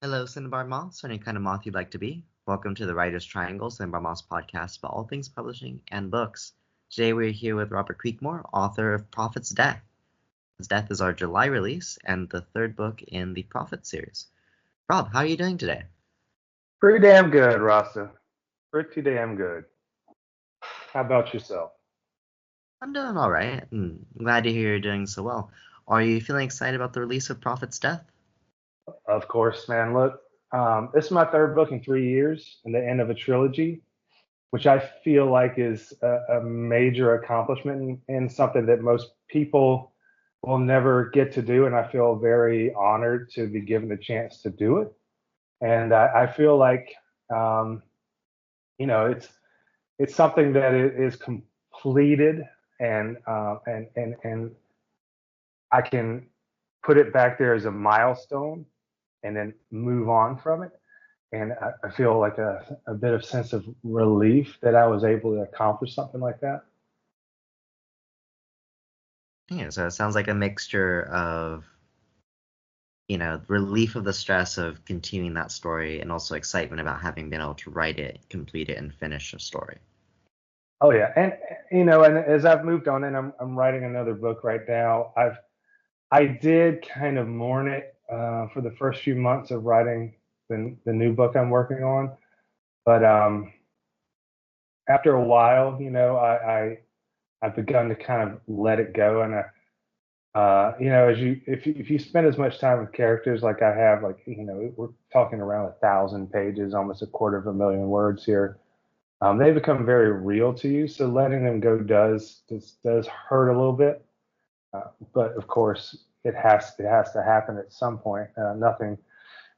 Hello, Cinnabar Moths, or any kind of moth you'd like to be. Welcome to the Writer's Triangle, Cinnabar Moths podcast about all things publishing and books. Today we're here with Robert Creekmore, author of Prophet's Death. His Death is our July release and the third book in the Prophet series. Rob, how are you doing today? Pretty damn good, Rasta. Pretty damn good. How about yourself? I'm doing all right. I'm glad to hear you're doing so well. Are you feeling excited about the release of Prophet's Death? Of course, man. Look, this is my third book in 3 years and the end of a trilogy, which I feel like is a major accomplishment and something that most people will never get to do. And I feel very honored to be given the chance to do it. And I feel like, um, it's something that is completed and I can put it back there as a milestone and then move on from it. And I feel like a bit of sense of relief that I was able to accomplish something like that. Yeah, so it sounds like a mixture of relief of the stress of continuing that story and also excitement about having been able to write it, complete it, and finish a story. Oh yeah, and and as I've moved on, and I'm writing another book right now. I did kind of mourn it for the first few months of writing the new book I'm working on, but after a while, I've begun to kind of let it go, and as if you spend as much time with characters like I have, like we're talking around 1,000 pages, almost a quarter of a million words here. They become very real to you. So letting them go does hurt a little bit, but of course it has to happen at some point. Nothing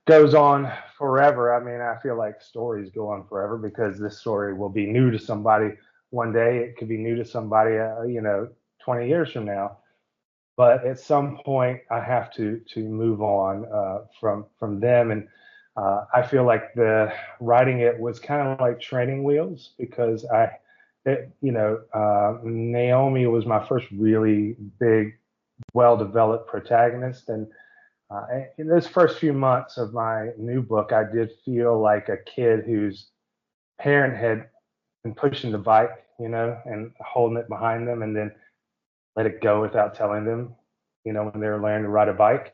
goes on forever. I mean, I feel like stories go on forever because this story will be new to somebody one day. It could be new to somebody, 20 years from now. But at some point, I have to move on from them, and I feel like the writing it was kind of like training wheels because Naomi was my first really big, well-developed protagonist, and in those first few months of my new book, I did feel like a kid whose parent had been pushing the bike, and holding it behind them, and then let it go without telling them, when they were learning to ride a bike,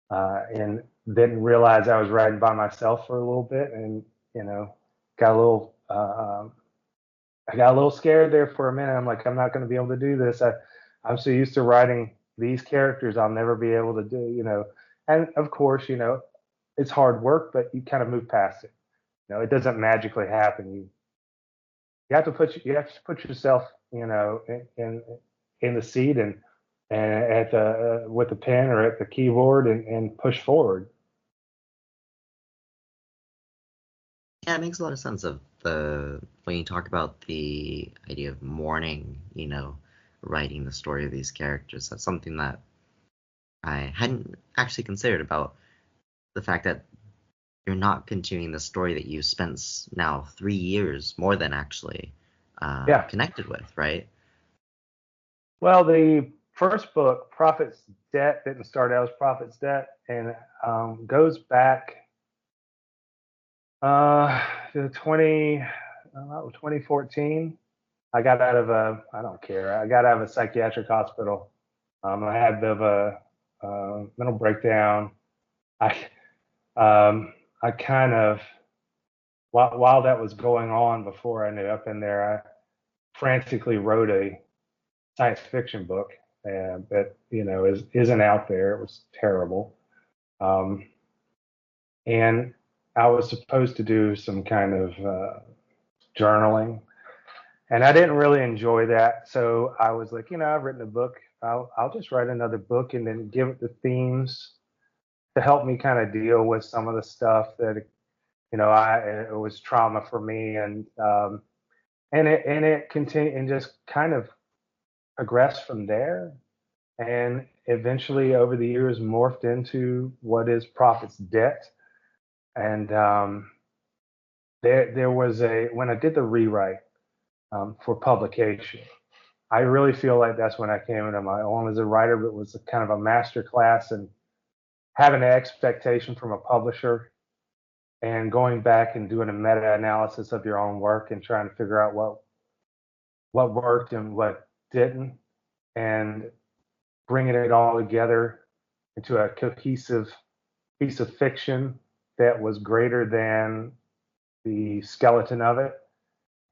and didn't realize I was riding by myself for a little bit, and got a little, I got a little scared there for a minute. I'm like, I'm not going to be able to do this. I'm so used to writing these characters, I'll never be able to do. And of course, it's hard work, but you kind of move past it. It doesn't magically happen. You have to put yourself, in the seat and at the with the pen or at the keyboard and push forward. Yeah, it makes a lot of sense of the when you talk about the idea of mourning, writing the story of these characters. That's something that I hadn't actually considered about the fact that you're not continuing the story that you spent now 3 years more than actually Yeah. connected with, right? Well, the first book, Prophet's Debt, didn't start out as Prophet's Debt, and goes back to 2014. I got out of I don't care. I got out of a psychiatric hospital. I had a bit of a mental breakdown. I I kind of while that was going on before I ended up in there, I frantically wrote a science fiction book that isn't out there. It was terrible, um, and I was supposed to do some kind of journaling, and I didn't really enjoy that. So I was like, I've written a book. I'll just write another book and then give it the themes to help me kind of deal with some of the stuff that it was trauma for me, and it continued and just kind of progressed from there, and eventually over the years morphed into what is Prophet's Debt. And there was when I did the rewrite for publication, I really feel like that's when I came into my own as a writer. But it was a kind of a master class and having an expectation from a publisher and going back and doing a meta-analysis of your own work and trying to figure out what worked and what didn't, and bringing it all together into a cohesive piece of fiction that was greater than the skeleton of it.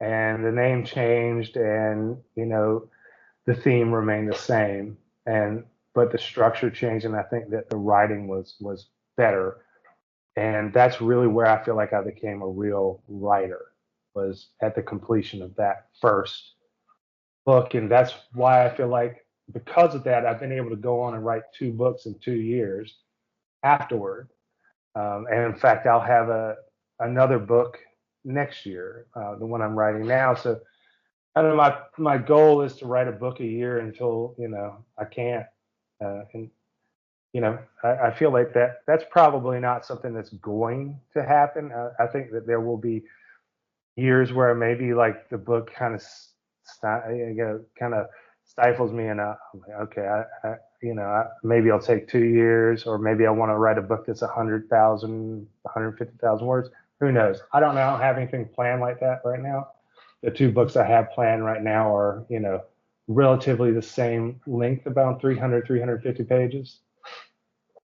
And the name changed, and the theme remained the same, and but the structure changed, and I think that the writing was better. And that's really where I feel like I became a real writer, was at the completion of that first book. And that's why I feel like, because of that, I've been able to go on and write 2 books in 2 years afterward. And in fact, I'll have another book next year, the one I'm writing now. So I don't know. My goal is to write a book a year until I can't. And I feel like that's probably not something that's going to happen. I think that there will be years where maybe like the book kind of kind of stifles me, and I'm like, okay, maybe I'll take 2 years, or maybe I want to write a book that's 100,000, 150,000 words. Who knows? I don't know. I don't have anything planned like that right now. The 2 books I have planned right now are, relatively the same length, about 300, 350 pages.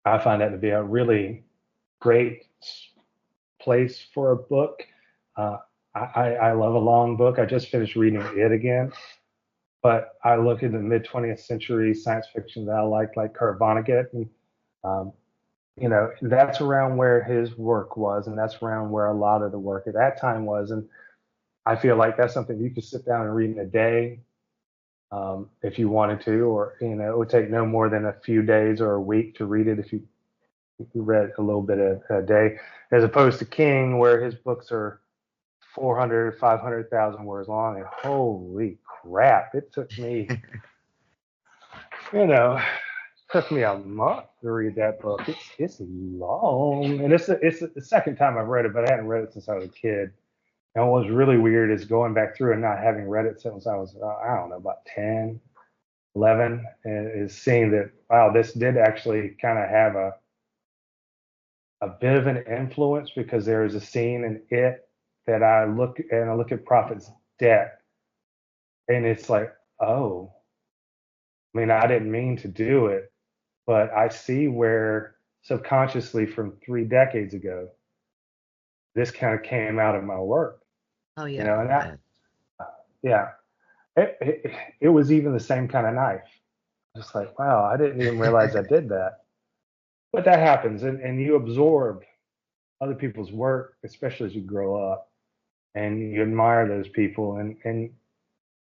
I find that to be a really great place for a book. Uh, I love a long book. I just finished reading it again, but I look at the mid 20th century science fiction that I like Kurt Vonnegut, and um, that's around where his work was, and that's around where a lot of the work at that time was. And I feel like that's something you could sit down and read in a day, if you wanted to, or it would take no more than a few days or a week to read it if you read a little bit a day, as opposed to King, where his books are 400, 500,000 words long. And holy crap, it took me, you know, took me a month to read that book. It's long, and it's the second time I've read it, but I hadn't read it since I was a kid. And what was really weird is going back through and not having read it since I was, I don't know, about 10, 11, and is seeing that, wow, this did actually kind of have a bit of an influence, because there is a scene in it that I look at Prophet's death, and it's like, oh, I mean, I didn't mean to do it, but I see where subconsciously from 3 decades ago, this kind of came out of my work, Oh yeah, and that, right. yeah, it was even the same kind of knife. Just like, wow, I didn't even realize I did that. But that happens, and you absorb other people's work, especially as you grow up, and you admire those people, and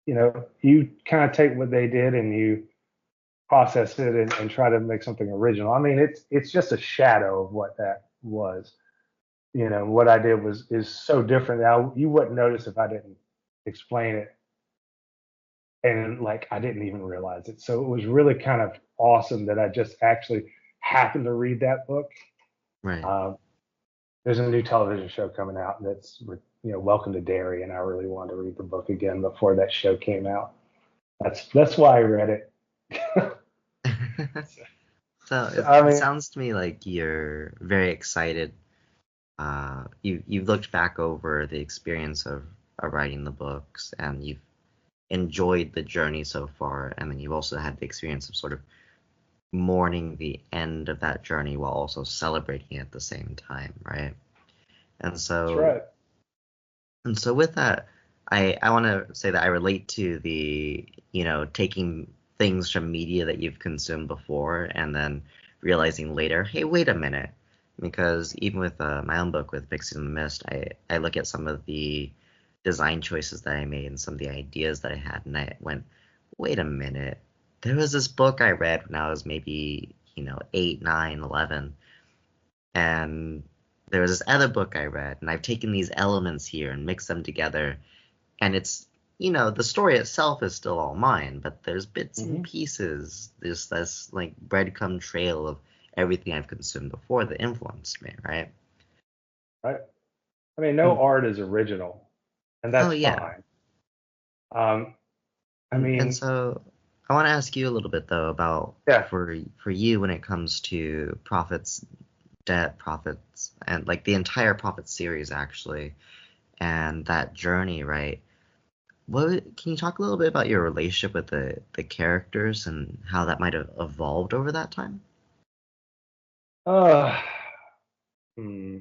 you kind of take what they did and you process it, and try to make something original. I mean, it's just a shadow of what that was. What I did is so different now. You wouldn't notice if I didn't explain it, and like I didn't even realize it. So it was really kind of awesome that I just actually happened to read that book. Right. Um, there's a new television show coming out that's, Welcome to Derry, and I really wanted to read the book again before that show came out. That's why I read it. So So, I it mean, sounds to me like you're very excited. You've looked back over the experience of writing the books, and you've enjoyed the journey so far, and then you've also had the experience of sort of mourning the end of that journey while also celebrating it at the same time, right? And that's so right. and so with that, I want to say that I relate to the, taking things from media that you've consumed before and then realizing later, hey, wait a minute. Because even with my own book with Pixies in the Mist, I look at some of the design choices that I made and some of the ideas that I had, and I went, wait a minute. There was this book I read when I was maybe, 8, 9, 11, and there was this other book I read, and I've taken these elements here and mixed them together. And it's, the story itself is still all mine, but there's bits and Hmm. pieces, there's this like breadcrumb trail of everything I've consumed before that influenced me, right? Right. I mean, no And, art is original, and oh that's yeah. fine. Um, I And mean, so I want to ask you a little bit though about yeah. for you when it comes to Prophet's debt, prophets, and like the entire prophet series actually, and that journey, right? Can you talk a little bit about your relationship with the characters and how that might have evolved over that time? Uh, hmm.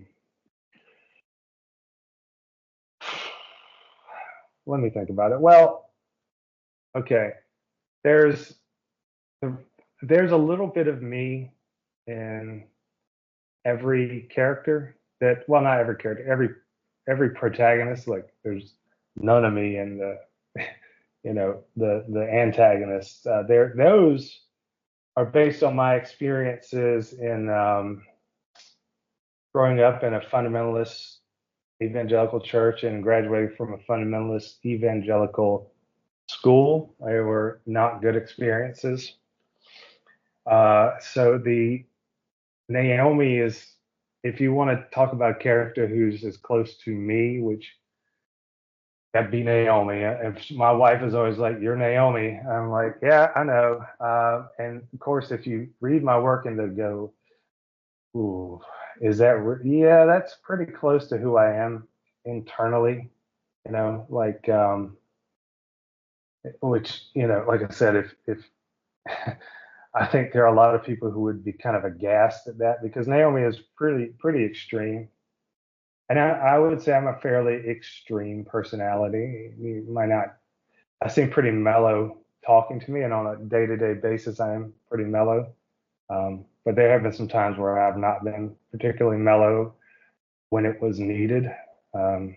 Let me think about it. Well, okay. There's there's a little bit of me in every character that, well, not every character, every protagonist. Like there's none of me in the the antagonists. Those are based on my experiences in growing up in a fundamentalist evangelical church and graduating from a fundamentalist evangelical school. They were not good experiences. So the Naomi is, if you want to talk about a character who's as close to me, which that'd be Naomi. And my wife is always like, "You're Naomi." I'm like, "Yeah, I know." And of course, if you read my work and they go, "Ooh, is that?" Yeah, that's pretty close to who I am internally. Like which like I said, if I think there are a lot of people who would be kind of aghast at that because Naomi is pretty extreme. And I would say I'm a fairly extreme personality. You might not, I seem pretty mellow talking to me, and on a day to day basis, I am pretty mellow. But there have been some times where I've not been particularly mellow when it was needed. Um,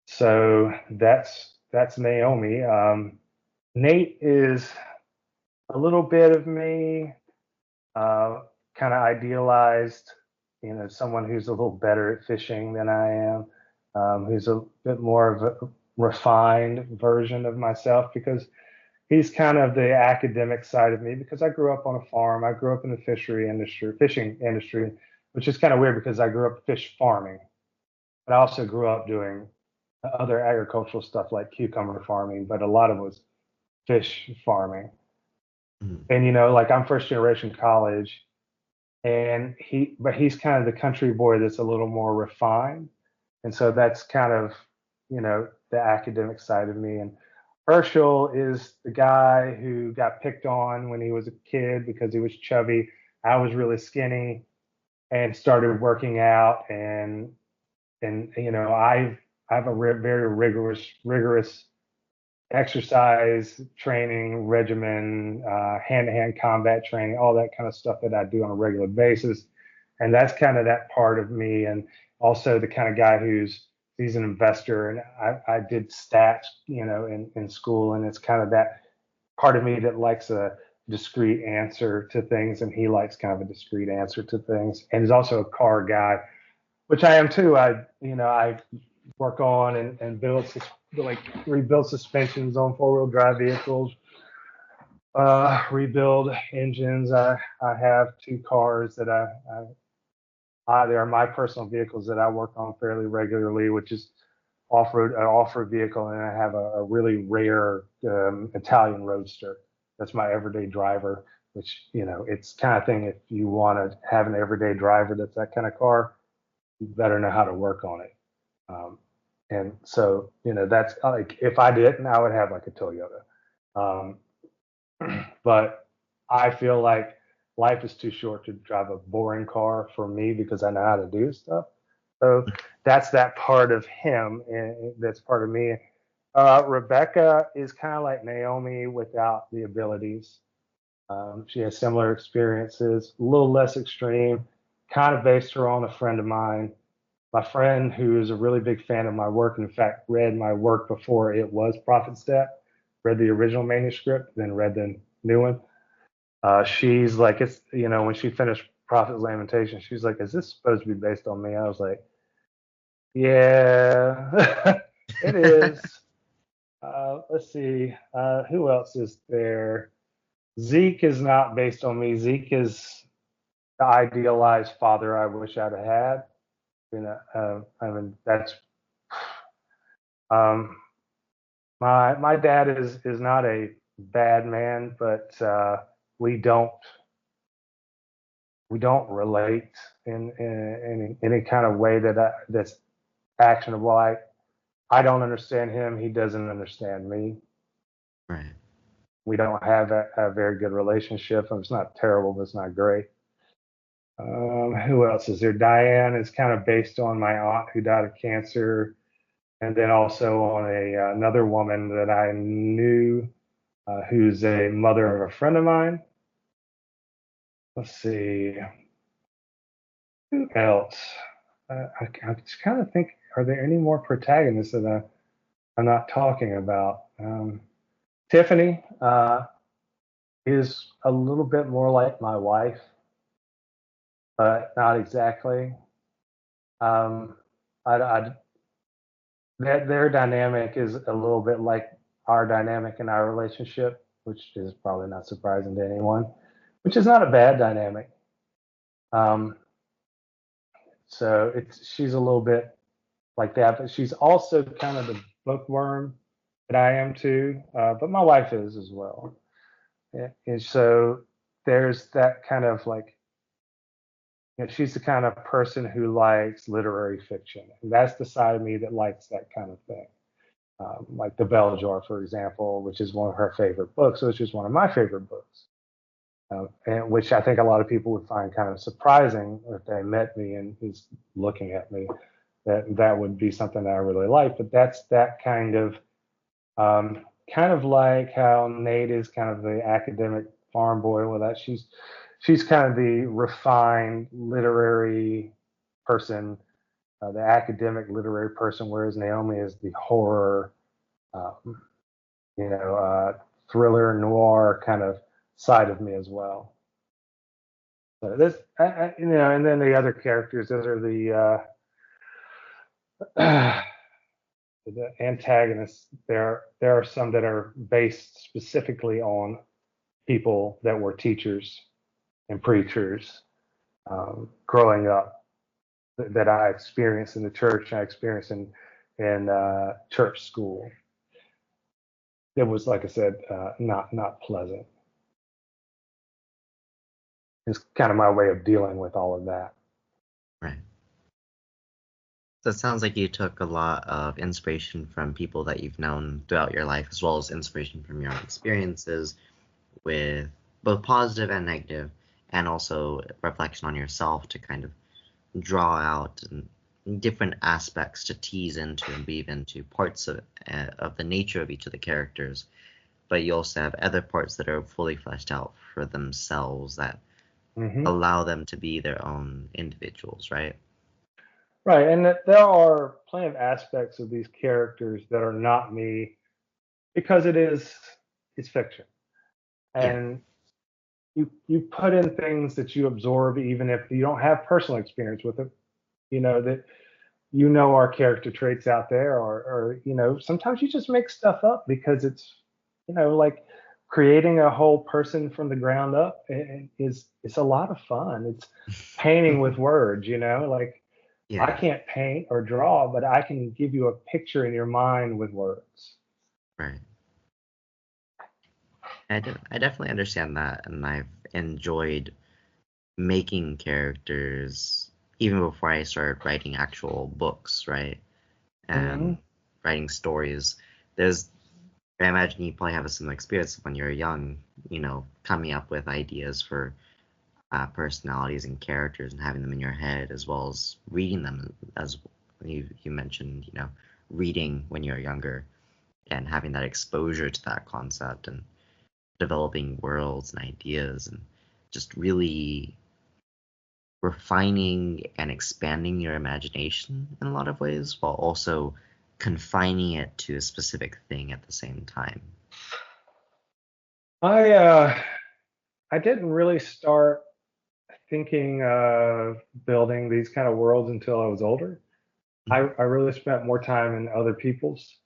so that's Naomi. Nate is a little bit of me, uh, kind of idealized, someone who's a little better at fishing than I am, who's a bit more of a refined version of myself because he's kind of the academic side of me because I grew up on a farm. I grew up in the fishing industry, which is kind of weird because I grew up fish farming, but I also grew up doing other agricultural stuff like cucumber farming, but a lot of it was fish farming. Mm. And like I'm first generation college, and he's kind of the country boy that's a little more refined, and so that's kind of the academic side of me. And Herschel is the guy who got picked on when he was a kid because he was chubby. I was really skinny and started working out, and I have a very rigorous exercise training regimen, hand-to-hand combat training, all that kind of stuff that I do on a regular basis. And that's kind of that part of me. And also the kind of guy he's an investor. And I did stats, in school. And it's kind of that part of me that likes a discrete answer to things. And he likes kind of a discrete answer to things. And he's also a car guy, which I am too. I work on and build like rebuild suspensions on four-wheel drive vehicles, rebuild engines. I have two cars that they are my personal vehicles that I work on fairly regularly, which is off-road vehicle, and I have a really rare Italian Roadster. That's my everyday driver. Which it's kind of thing. If you want to have an everyday driver that's that kind of car, you better know how to work on it. Um, and so, that's like if I didn't, I would have like a Toyota. Um, but I feel like life is too short to drive a boring car for me because I know how to do stuff. So that's that part of him, and that's part of me. Rebecca is kind of like Naomi without the abilities. She has similar experiences, a little less extreme, kind of based her on a friend of mine. My friend, who is a really big fan of my work, in fact, read my work before it was Prophet Step, read the original manuscript, then read the new one. She's like, when she finished Prophet's Lamentation, she's like, "Is this supposed to be based on me?" I was like, "Yeah, it is." Let's see, who else is there? Zeke is not based on me. Zeke is the idealized father I wish I'd had. I mean, that's um, my dad is not a bad man, but we don't we don't relate in any kind of way that's actionable. I don't understand him. He doesn't understand me. Right. We don't have a very good relationship. It's not terrible, but it's not great. Who else is there? Diane is kind of based on my aunt who died of cancer, and then also on another woman that I knew who's a mother of a friend of mine. Let's see, who else? I just kind of think, are there any more protagonists that I'm not talking about? Tiffany is a little bit more like my wife, but not exactly. Um, I their dynamic is a little bit like our dynamic in our relationship, which is probably not surprising to anyone, which is not a bad dynamic. Um, so she's a little bit like that, but she's also kind of the bookworm that I am too. But my wife is as well, and so there's that kind of like, she's the kind of person who likes literary fiction, and that's the side of me that likes that kind of thing. Like The Bell Jar, for example, which is one of her favorite books, which is one of my favorite books, and which I think a lot of people would find kind of surprising if they met me and is looking at me. That would be something that I really like. But that's that kind of like how Nate is kind of the academic farm boy. Well, that she's kind of the refined literary person, the academic literary person, whereas Naomi is the horror, um, thriller noir kind of side of me as well. So this, and then the other characters, those are the antagonists. There are some that are based specifically on people that were teachers and preachers growing up that I experienced in the church. I experienced in church school. It was, like I said, not pleasant. It's kind of my way of dealing with all of that. Right. So it sounds like you took a lot of inspiration from people that you've known throughout your life, as well as inspiration from your own experiences with both positive and negative, and also reflection on yourself to kind of draw out different aspects to tease into and weave into parts of the nature of each of the characters. But you also have other parts that are fully fleshed out for themselves that Hmm. allow them to be their own individuals, right? Right, and that there are plenty of aspects of these characters that are not me because it's fiction, Yeah. and you put in things that you absorb even if you don't have personal experience with it. That our character traits out there, or sometimes you just make stuff up because it's like creating a whole person from the ground up is it's a lot of fun. It's painting with words, like I Yeah. can't paint or draw, but I can give you a picture in your mind with words. Right. I definitely understand that, and I've enjoyed making characters even before I started writing actual books, right? Hmm. And writing stories. There's, I imagine you probably have a similar experience when you're young, coming up with ideas for personalities and characters and having them in your head, as well as reading them, as you mentioned, reading when you're younger and having that exposure to that concept and developing worlds and ideas and just really refining and expanding your imagination in a lot of ways while also confining it to a specific thing at the same time. I uh, I didn't really start thinking of building these kind of worlds until I was older. Mhm. I really spent more time in other people's.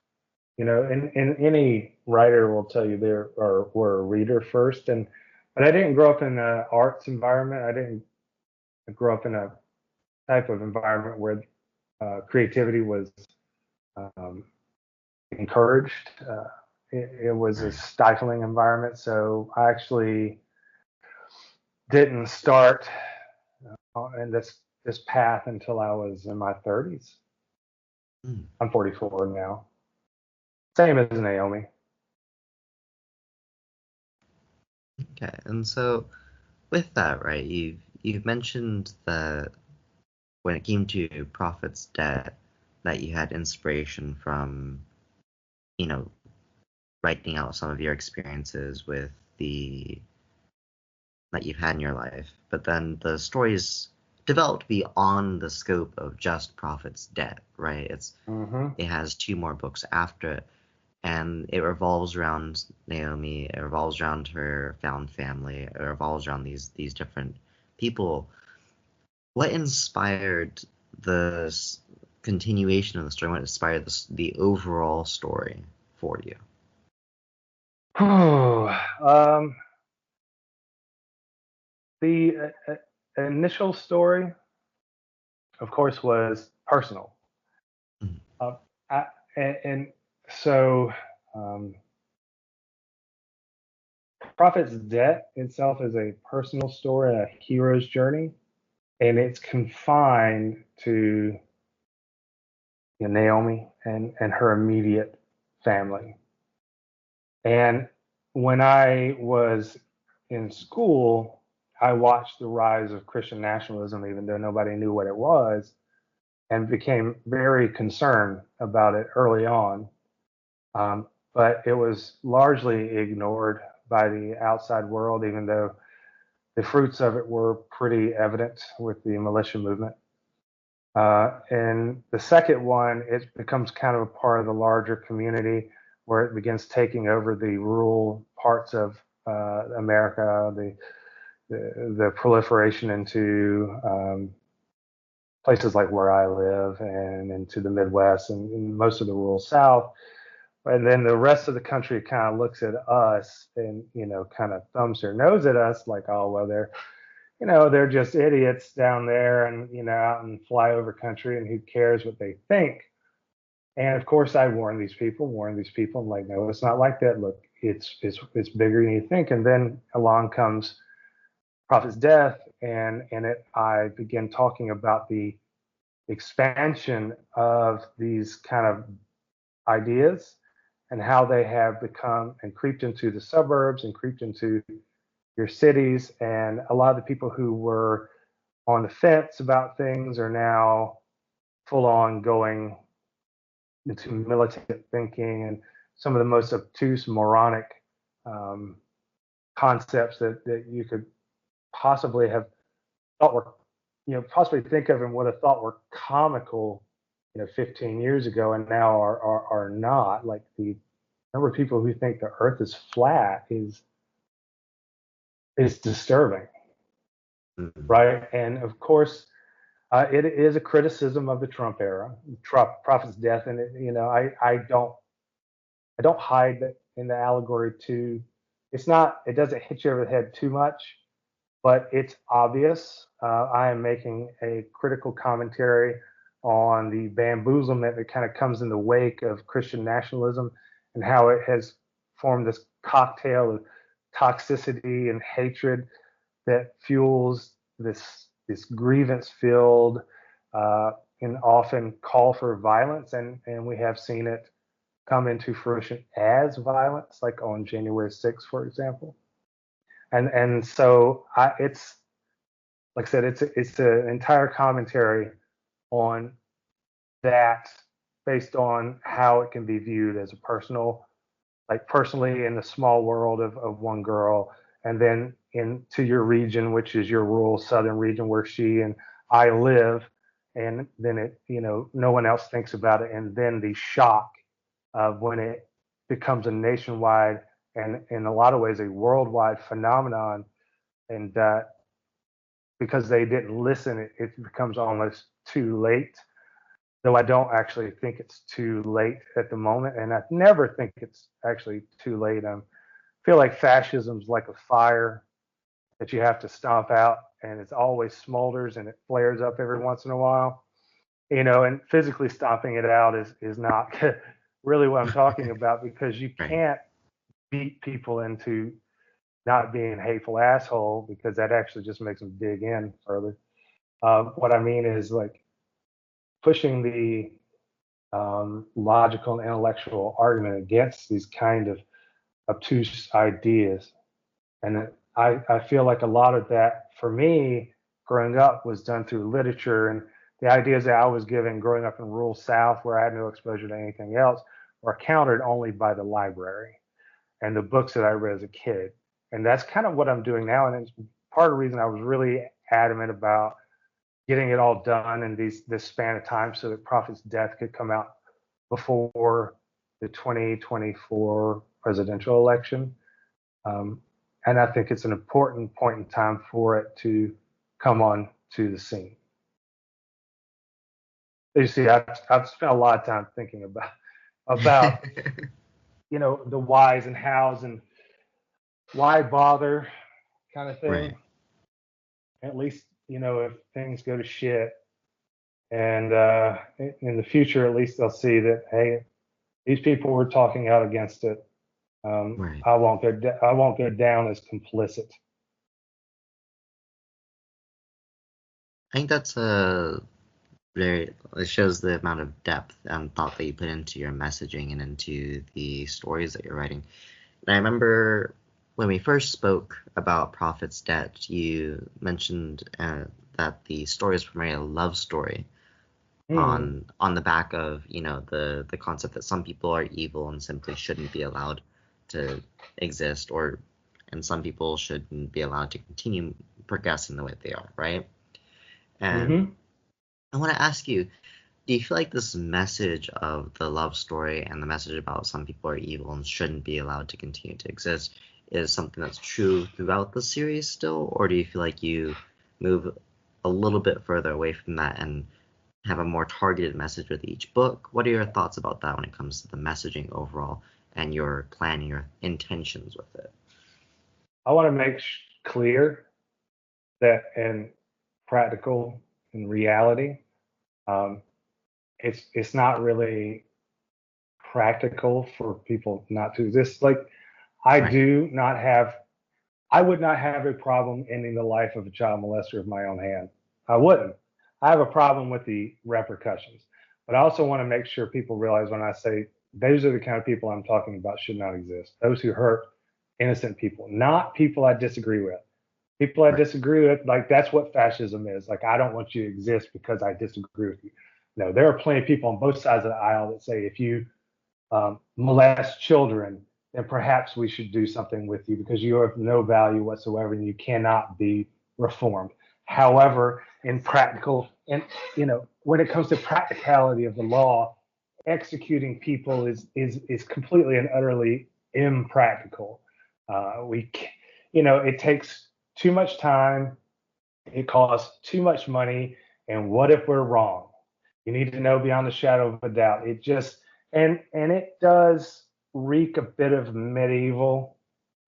And any writer will tell you were a reader first, but I didn't grow up in an arts environment. I didn't grow up in a type of environment where creativity was um, encouraged. It was a Right. stifling environment, so I actually didn't start. in this path until I was in my 30s. Mm, I'm 44 now. Same as Naomi. okay, and so with that, right, you've mentioned that when it came to Prophet's Debt, that you had inspiration from, you know, writing out some of your experiences with the that you've had in your life, but then the stories developed beyond the scope of just Prophet's Debt, right? Hmm. It has two more books after it, and it revolves around Naomi, it revolves around her found family, it revolves around these different people. What inspired the continuation of the story? What inspired the overall story for you? um, the initial story, of course, was personal. Mhm. Uh, and so, um, Prophet's Debt itself is a personal story, a hero's journey, and it's confined to, Naomi and her immediate family. And when I was in school, I watched the rise of Christian nationalism, even though nobody knew what it was, and became very concerned about it early on. But it was largely ignored by the outside world, even though the fruits of it were pretty evident with the militia movement. And the second one, it becomes kind of a part of the larger community where it begins taking over the rural parts of America, the proliferation into places like where I live and into the Midwest and most of the rural South. And then the rest of the country kind of looks at us and, kind of thumbs their nose at us like, oh, well, they're just idiots down there and, out in flyover country and who cares what they think. And of course, I warn these people. I'm like, no, it's not like that. Look, it's bigger than you think. And then along comes Prophet's death, and in it, I begin talking about the expansion of these kind of ideas and how they have become and creeped into the suburbs and creeped into your cities. And a lot of the people who were on the fence about things are now full on going into militant thinking and some of the most obtuse, moronic um, concepts that you could possibly have thought were, possibly think of and would have thought were comical, 15 years ago, and now are not. Like the number of people who think the Earth is flat is disturbing, Mhm. right? And of course, it is a criticism of the Trump era, Prophet's death, and I don't hide that in the allegory too. It doesn't hit you over the head too much, but it's obvious. I am making a critical commentary on the bamboozlement that kind of comes in the wake of Christian nationalism and how it has formed this cocktail of toxicity and hatred that fuels this grievance filled uh, and often call for violence, and we have seen it come into fruition as violence, like on January 6th, for example. And so it's like I said, it's an entire commentary on that based on how it can be viewed as a personal, like personally in the small world of one girl, and then into your region, which is your rural southern region where she and I live, and then no one else thinks about it, and then the shock of when it becomes a nationwide and in a lot of ways a worldwide phenomenon, and because they didn't listen, it becomes almost too late. Though I don't actually think it's too late at the moment, and I never think it's actually too late. I feel like fascism's like a fire that you have to stomp out, and it always smolders and it flares up every once in a while. And physically stomping it out is not really what I'm talking about, because you Right. can't beat people into not being hateful asshole, because that actually just makes them dig in further. What I mean is like pushing the logical and intellectual argument against these kind of obtuse ideas. And I feel like a lot of that for me growing up was done through literature, and the ideas that I was given growing up in rural South where I had no exposure to anything else were countered only by the library and the books that I read as a kid. And that's kind of what I'm doing now. And it's part of the reason I was really adamant about getting it all done in this span of time so that Prophet's Death could come out before the 2024 presidential election. Um, and I think it's an important point in time for it to come on to the scene. You see, I've spent a lot of time thinking about the whys and hows and why bother kind of thing. Right. At least if things go to shit, and in the future, at least they'll see that hey, these people were talking out against it. Right. I won't go down as complicit. I think that's a very, it shows the amount of depth and thought that you put into your messaging and into the stories that you're writing. And I remember when we first spoke about Prophet's Debt, you mentioned that the story is primarily a love story Hmm. on the back of the concept that some people are evil and simply shouldn't be allowed to exist, and some people shouldn't be allowed to continue progressing the way they are, right? And Hmm. I want to ask you, do you feel like this message of the love story and the message about some people are evil and shouldn't be allowed to continue to exist is something that's true throughout the series still, or do you feel like you move a little bit further away from that and have a more targeted message with each book? What are your thoughts about that when it comes to the messaging overall and your plan and your intentions with it? I want to make clear that in practical in reality, um, it's not really practical for people not to exist. Like I Right, do not have, I would not have a problem ending the life of a child molester of my own hand. I wouldn't. I have a problem with the repercussions, but I also want to make sure people realize when I say those are the kind of people I'm talking about should not exist. Those who hurt innocent people, not people I disagree with. People I right, disagree with, like that's what fascism is. Like I don't want you to exist because I disagree with you. No, there are plenty of people on both sides of the aisle that say if you molest children, then perhaps we should do something with you because you have no value whatsoever and you cannot be reformed. However, in practical, and when it comes to practicality of the law, executing people is completely and utterly impractical. We, it takes too much time. It costs too much money. And what if we're wrong? You need to know beyond the shadow of a doubt. It just and it does reek a bit of medieval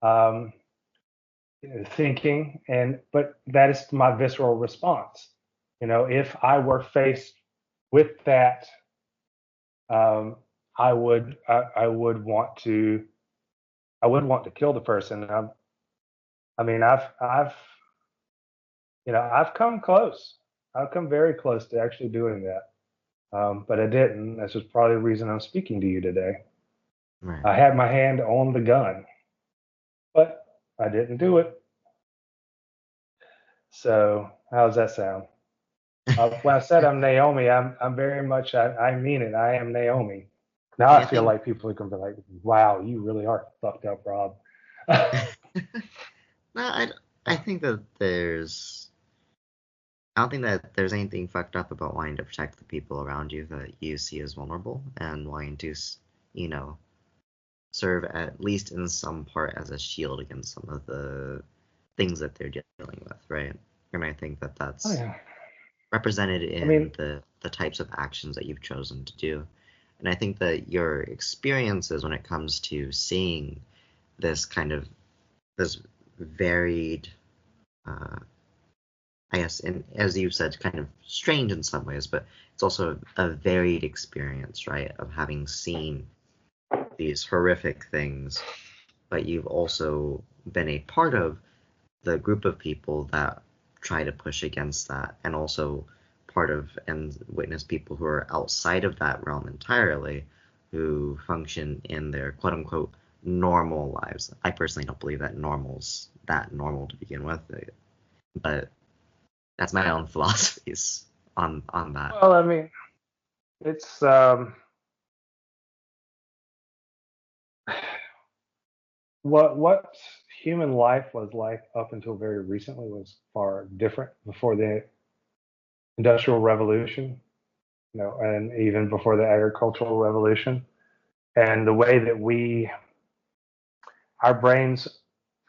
um, thinking, and but that is my visceral response. If I were faced with that, um, I would want to kill the person. I mean, I've come close. I've come very close to actually doing that. But I didn't. This is probably the reason I'm speaking to you today. right. I had my hand on the gun, but I didn't do it. So how does that sound? When I said I'm Naomi, I'm very much I mean it. I am Naomi. Now I I feel think like people are gonna be like, "Wow, you really are fucked up, Rob." no, I think that I don't think that there's anything fucked up about wanting to protect the people around you that you see as vulnerable and wanting to, you know, serve at least in some part as a shield against some of the things that they're dealing with, right? And I think that Oh that's yeah. represented I in mean, the types of actions that you've chosen to do. And I think that your experiences when it comes to seeing this kind of this varied uh, I guess, and as you said, kind of strange in some ways, but it's also a varied experience, right? Of having seen these horrific things, but you've also been a part of the group of people that try to push against that, and also part of and witness people who are outside of that realm entirely, who function in their quote unquote normal lives. I personally don't believe that normal's that normal to begin with, but that's my own philosophies on that. Well, I mean, it's what human life was like up until very recently was far different before the Industrial Revolution, and even before the Agricultural Revolution. And the way that our brains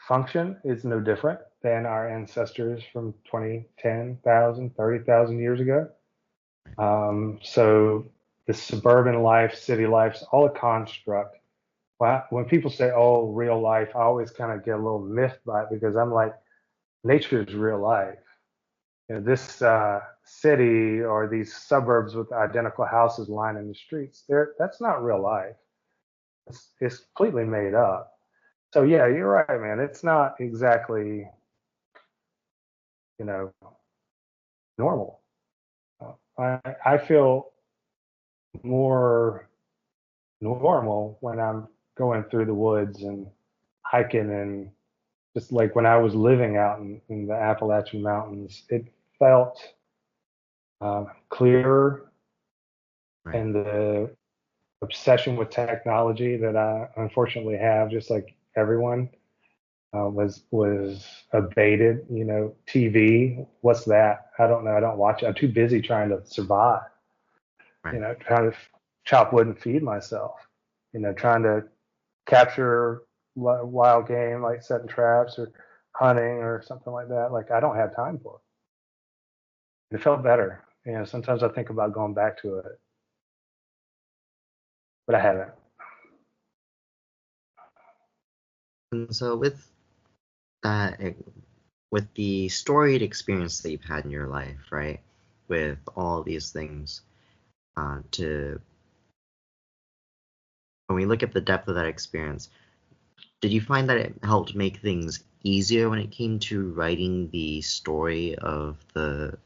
function is no different than our ancestors from 20, 10,000, 30,000 years ago. So the suburban life, city life's all a construct. When people say, "Oh, real life," I always kind of get a little miffed by it because I'm like, nature is real life. This city or these suburbs with identical houses lining the streets, that's not real life. It's completely made up. So yeah, you're right, man. It's not exactly, you know, normal. I feel more normal when I'm going through the woods and hiking, and just like when I was living out in the Appalachian Mountains, it felt clearer, Right. and the obsession with technology that I unfortunately have, just like everyone, was abated. TV, what's that? I don't know. I don't watch it. I'm too busy trying to survive. Right. Trying to chop wood and feed myself. Trying to capture wild game, like setting traps or hunting or something like that. Like I don't have time for it. It felt better. Sometimes I think about going back to it, but I haven't. And so that with the storied experience that you've had in your life, right? With all these things, to when we look at the depth of that experience, did you find that it helped make things easier when it came to writing the story of the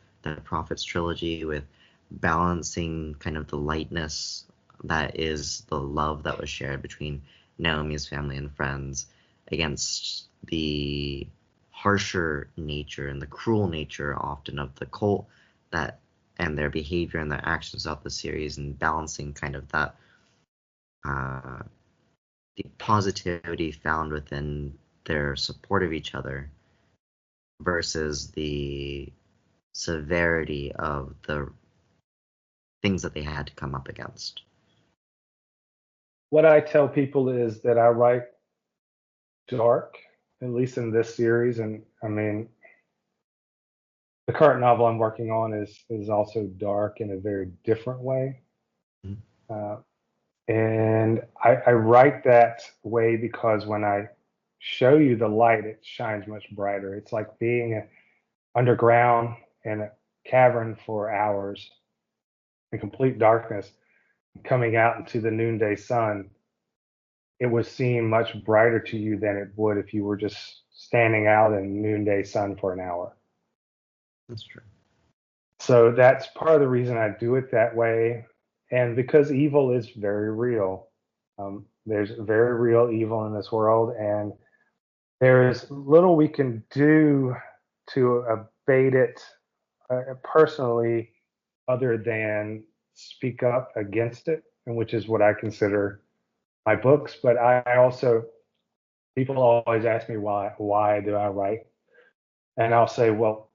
Prophets trilogy, with balancing kind of the lightness that is the love that was shared between Naomi's family and friends against the harsher nature and the cruel nature often of the cult, that and their behavior and their actions throughout the series, and balancing kind of that uh, the positivity found within their support of each other versus the severity of the things that they had to come up against. What I tell people is that I write dark, at least in this series, and I mean, the current novel I'm working on is also dark in a very different way. Mhm. Uh, and I write that way because when I show you the light, it shines much brighter. It's like being underground in a cavern for hours in complete darkness, coming out into the noonday sun. It would seem much brighter to you than it would if you were just standing out in noonday sun for an hour. That's true. So that's part of the reason I do it that way. And because evil is very real. There's very real evil in this world, and there is little we can do to abate it personally, other than speak up against it, and which is what I consider my books. But I also, people always ask me why do I write, and I'll say, well,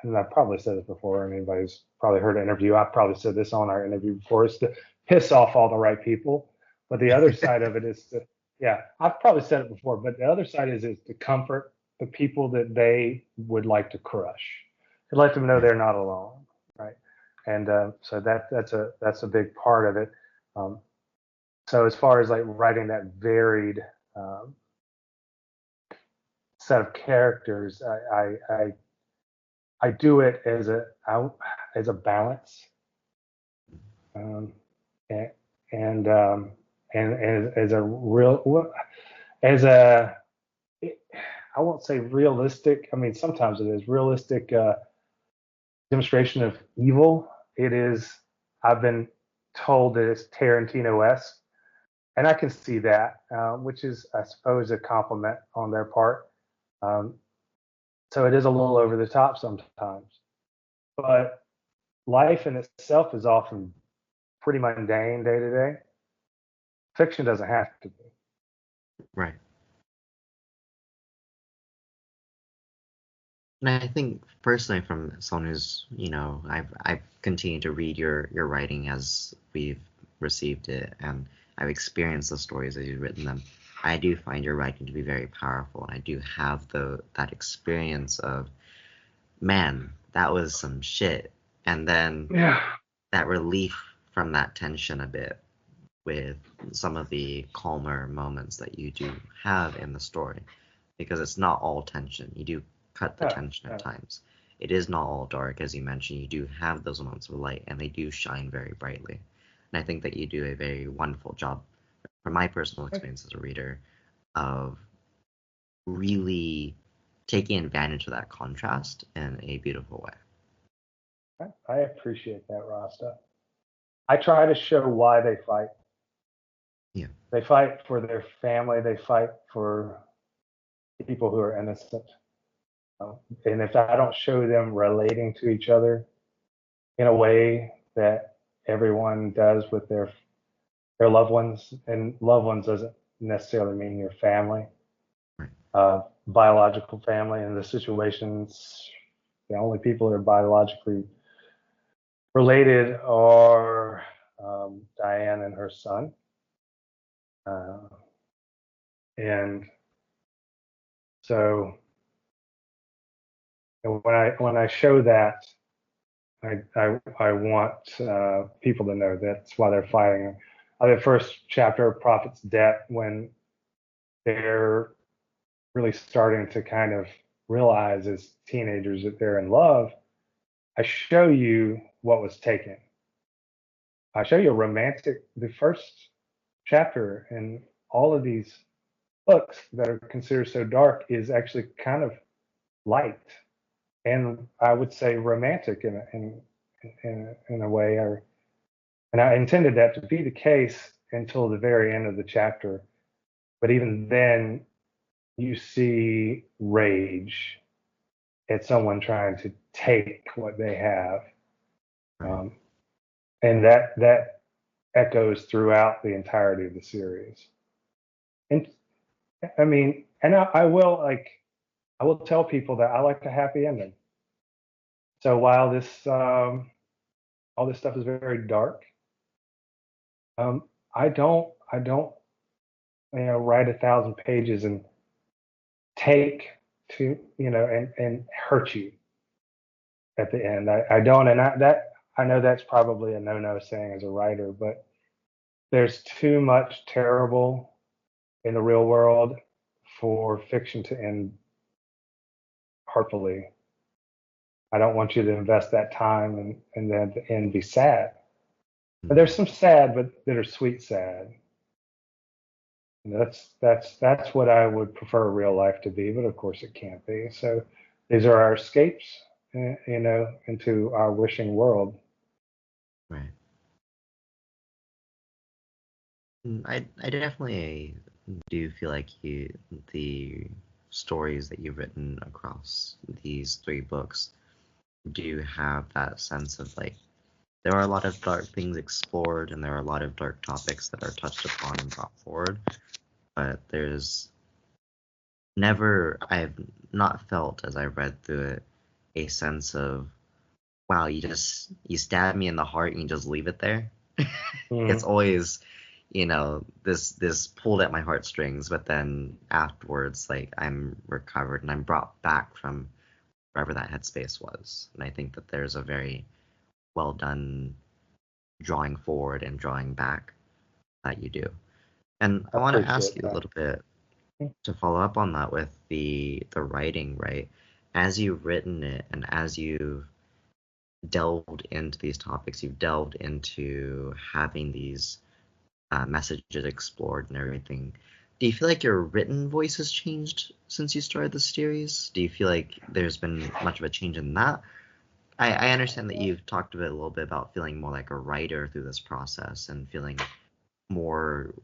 and I've probably said this before, and anybody's probably heard an interview, I've probably said this on our interview before, is to piss off all the right people. But the other side of it is to, yeah, I've probably said it before, but the other side is to comfort the people that they would like to crush, to let them know Right. they're not alone, right? And so that's a big part of it. Um, so as far as like writing that varied um, set of characters, I do it as a balance, um, and and, um, and as a real as a I won't say realistic. I mean, sometimes it is realistic demonstration of evil. It is. I've been told that it's Tarantino-esque, and I can see that, which is, I suppose, a compliment on their part. Um, so it is a little over the top sometimes, but life in itself is often pretty mundane day to day. Fiction doesn't have to be. Right. And I think personally, from someone who's, I've continued to read your writing as we've received it, and I've experienced the stories as you've written them. I do find your writing to be very powerful, and I do have that experience of, man, that was some shit, and then Yeah. that relief from that tension a bit with some of the calmer moments that you do have in the story, because it's not all tension. You do cut the No, tension at no. times. It is not all dark, as you mentioned. You do have those moments of light, and they do shine very brightly. And I think that you do a very wonderful job, from my personal experience as a reader, of really taking advantage of that contrast in a beautiful way. I appreciate that, Rasta. I try to show why they fight. Yeah. They fight for their family. They fight for people who are innocent. And if I don't show them relating to each other in a way that everyone does with their loved ones, and loved ones doesn't necessarily mean your family, Right. biological family. In the situations, the only people that are biologically related are Diane and her son. Uh, and so when I show that, I want people to know that's why they're fighting. The first chapter of Prophet's Debt, when they're really starting to kind of realize as teenagers that they're in love, I show you what was taken. I show you the first chapter in all of these books that are considered so dark is actually kind of light, and I would say romantic in a way. And I intended that to be the case until the very end of the chapter. But even then, you see rage at someone trying to take what they have, Right. um, and that echoes throughout the entirety of the series. And I mean, and I will tell people that I like a happy ending. So while this all this stuff is very dark, I don't write 1,000 pages and take to and hurt you at the end. I don't, and I know that's probably a no saying as a writer, but there's too much terrible in the real world for fiction to end hurtfully. I don't want you to invest that time and then at the end be sad. But Mhm. there's some sad, but bittersweet sad. And that's what I would prefer real life to be, but of course it can't be. So these are our escapes, into our wishing world. Right. I definitely do feel like the stories that you've written across these three books do have that sense of, like, there are a lot of dark things explored, and there are a lot of dark topics that are touched upon and brought forward, but there's never, I've not felt as I read through it, a sense of, wow, you stab me in the heart and you just leave it there. It's Mm, always, this pulled at my heartstrings, but then afterwards, like, I'm recovered and I'm brought back from wherever that headspace was. And I think that there's a very well done drawing forward and drawing back that you do. And I I want to ask appreciate you a that. little bit to follow up on that with the writing, right? As you've written it and as you've delved into these topics, you've delved into having these messages explored and everything. Do you feel like your written voice has changed since you started the series? Do you feel like there's been much of a change in that? I understand that you've talked a little bit about feeling more like a writer through this process and feeling more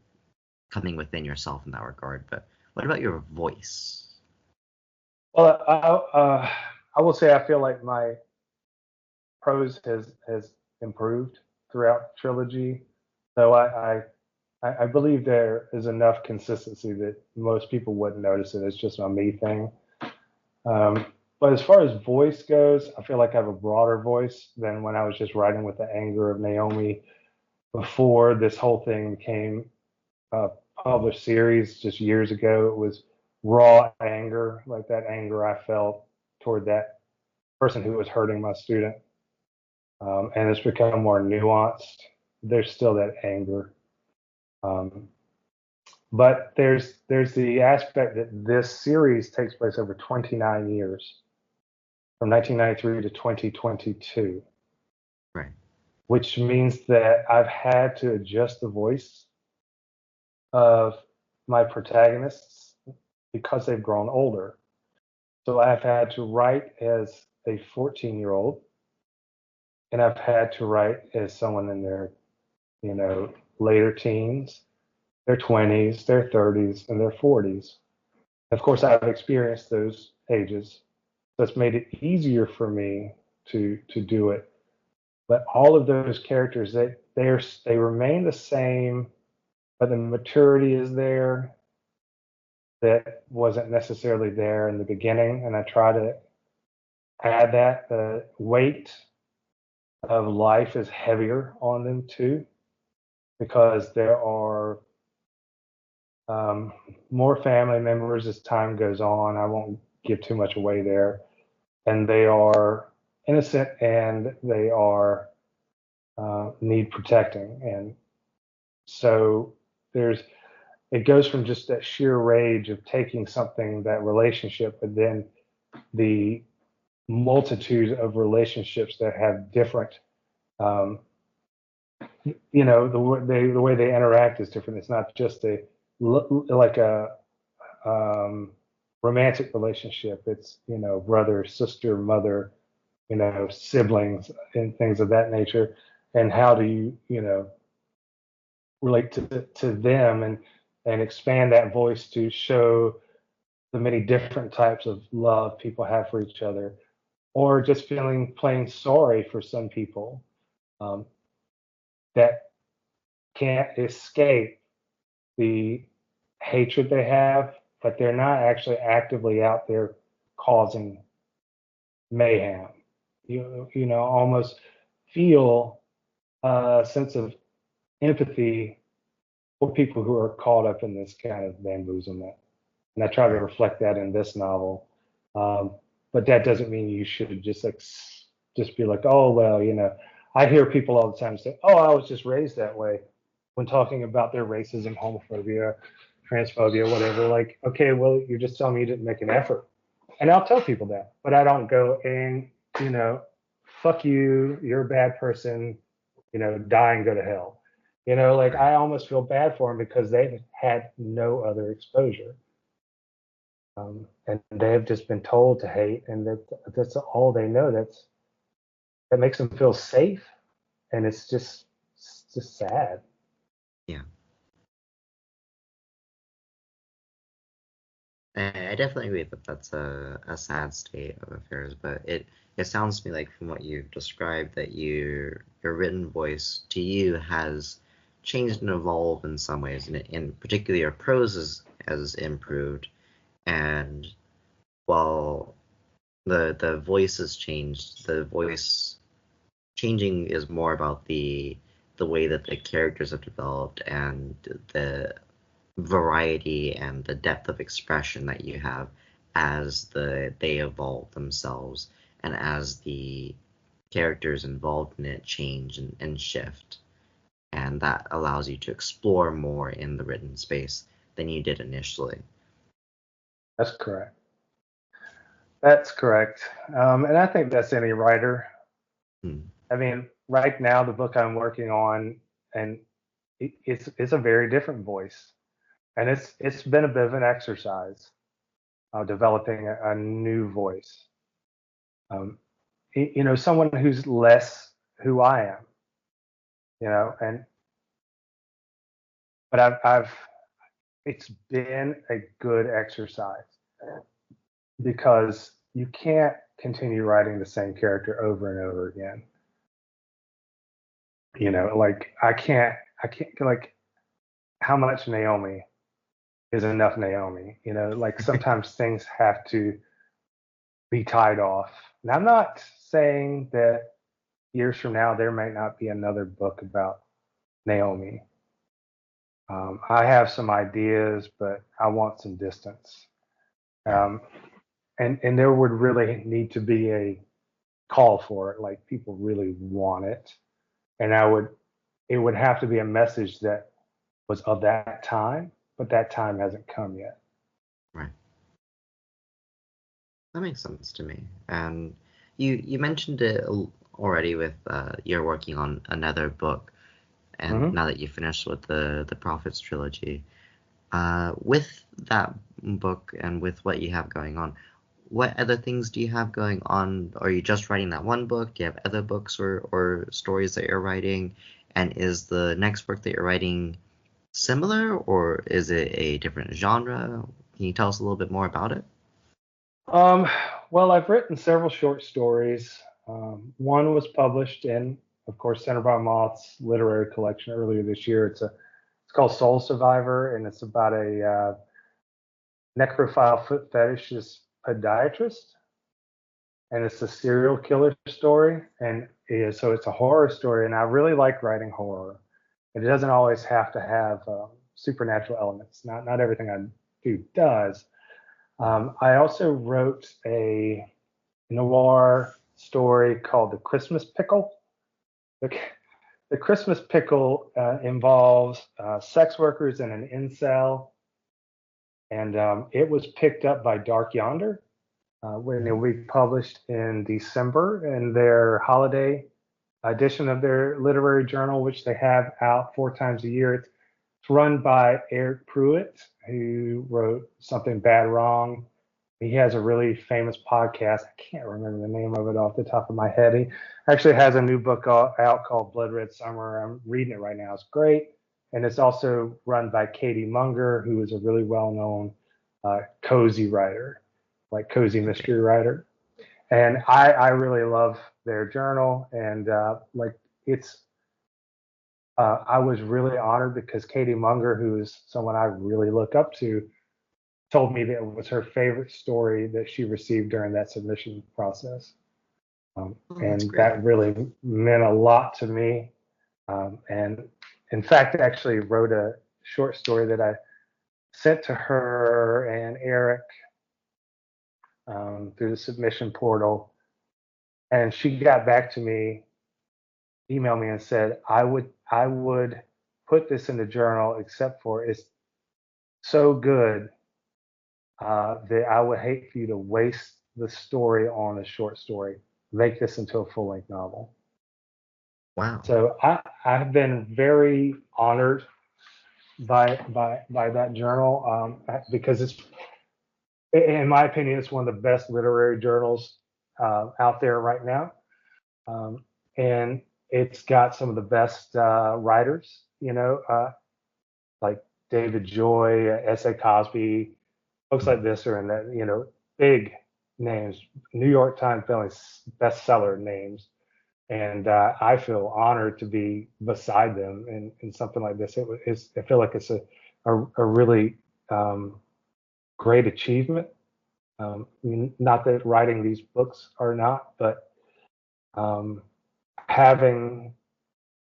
coming within yourself in that regard, but what about your voice? Well, I will say I feel like my prose has improved throughout the trilogy, though I believe there is enough consistency that most people wouldn't notice it. It's just a me thing. Um, but as far as voice goes, I feel like I have a broader voice than when I was just writing with the anger of Naomi before this whole thing became a published series just years ago. It was raw anger, like that anger I felt toward that person who was hurting my student. And it's become more nuanced. There's still that anger. Um, but there's the aspect that this series takes place over 29 years, from 1993 to 2022, Right. which means that I've had to adjust the voice of my protagonists because they've grown older. So I've had to write as a 14-year-old, and I've had to write as someone in their, later teens, their 20s, their 30s, and their 40s. Of course, I've experienced those ages, so it's made it easier for me to do it. But all of those characters, they remain the same, but the maturity is there that wasn't necessarily there in the beginning, and I try to add that. The weight of life is heavier on them too, because there are more family members as time goes on. I won't give too much away there. And they are innocent, and they are need protecting. And so it goes from just that sheer rage of taking something, that relationship, but then the multitude of relationships that have different, um, the way they interact is different. It's not just like a um, romantic relationship. It's, brother, sister, mother, siblings, and things of that nature. And how do you, relate to them, and expand that voice to show the many different types of love people have for each other, or just feeling plain sorry for some people, um, that can't escape the hatred they have, but they're not actually actively out there causing mayhem. Almost feel a sense of empathy for people who are caught up in this kind of bamboozlement. And I try to Right. reflect that in this novel. Um, but that doesn't mean you should just be like, oh well, I hear people all the time say, oh, I was just raised that way, when talking about their racism, homophobia, transphobia, whatever. Like, okay, well, you're just telling me you didn't make an effort. And I'll tell people that, but I don't go and, you know, fuck you, you're a bad person, die and go to hell. Like, Right. I almost feel bad for them because they've had no other exposure. And they have just been told to hate, and that's all they know. That makes them feel safe, and it's just sad. Yeah. I definitely agree that that's a sad state of affairs, but it sounds to me like from what you've described that your written voice to you has changed and evolved in some ways, and in particular your prose has improved, and while the voice has changed, the voice changing is more about the way that the characters have developed and the variety and the depth of expression that you have as they evolve themselves and as the characters involved in it change and shift, and that allows you to explore more in the written space than you did initially. That's correct. That's correct. And I think that's any writer. Hmm. I mean, right now, the book I'm working on, and it's a very different voice. and it's been a bit of an exercise developing a new voice. Um, someone who's less who I am, and but I've it's been a good exercise because you can't continue writing the same character over and over again. Like I can't like how much Naomi is enough Naomi. Like sometimes things have to be tied off. And I'm not saying that years from now there might not be another book about Naomi. I have some ideas, but I want some distance. Right. Um, and there would really need to be a call for it, like people really want it. And it would have to be a message that was of that time, but that time hasn't come yet. Right. That makes sense to me. And you mentioned it already with you're working on another book, and Mm-hmm. now that you finished with the Prophets trilogy, with that book and with what you have going on, what other things do you have going on? Are you just writing that one book? Do you have other books or stories that you're writing? And is the next book that you're writing similar, or is it a different genre? Can you tell us a little bit more about it? Um, well, I've written several short stories. One was published in, of course, Center by Moth's literary collection earlier this year. It's called Soul Survivor, and it's about a necrophile foot fetishist podiatrist, and it's a serial killer story. And so it's a horror story, and I really like writing horror. It doesn't always have to have supernatural elements. Not everything I do does. I also wrote a noir story called The Christmas Pickle. The, the Christmas Pickle involves sex workers and an incel, and it was picked up by Dark Yonder when it Mhm. will be published in December in their holiday edition of their literary journal, which they have out 4 times a year. It's run by Eric Pruitt, who wrote Something Bad Wrong. He has a really famous podcast. I can't remember the name of it off the top of my head. He actually has a new book out called Blood Red Summer. I'm reading it right now. It's great. And it's also run by Katie Munger, who is a really well known cozy writer, like cozy Okay. mystery writer. And I really love their journal. And like it's, I was really honored because Katie Munger, who is someone I really look up to, told me that it was her favorite story that she received during that submission process. Oh, that's And great. that really meant a lot to me. And in fact, I actually wrote a short story that I sent to her and Eric through the submission portal. And she got back to me, emailed me, and said, I would put this in the journal, except for it's so good that I would hate for you to waste the story on a short story. Make this into a full length novel. Wow. So I've been very honored by that journal because it's, in my opinion, it's one of the best literary journals out there right now, and it's got some of the best writers, like David Joy, S.A. Cosby, folks like this are in that, big names, New York Times bestseller names. And I feel honored to be beside them in something like this. I feel like it's a really great achievement. Not that writing these books are not, but um, having,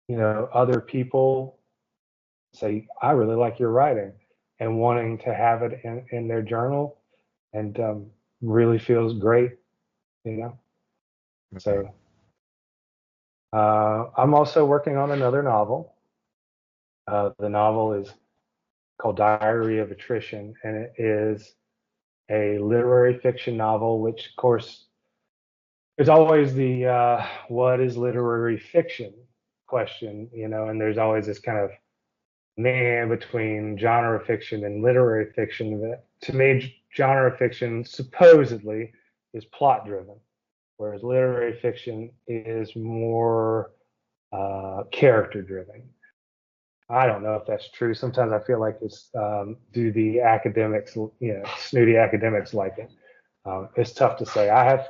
other people say, I really like your writing and wanting to have it in their journal and really feels great, you know. Right. So I'm also working on another novel. The novel is called Diary of Attrition, and it is a literary fiction novel, which, of course, there's always the what is literary fiction question, and there's always this kind of man between genre fiction and literary fiction. To me, genre fiction supposedly is plot driven, whereas literary fiction is more character driven. I don't know if that's true. Sometimes I feel like it's do the academics, snooty academics like it. It's tough to say. I have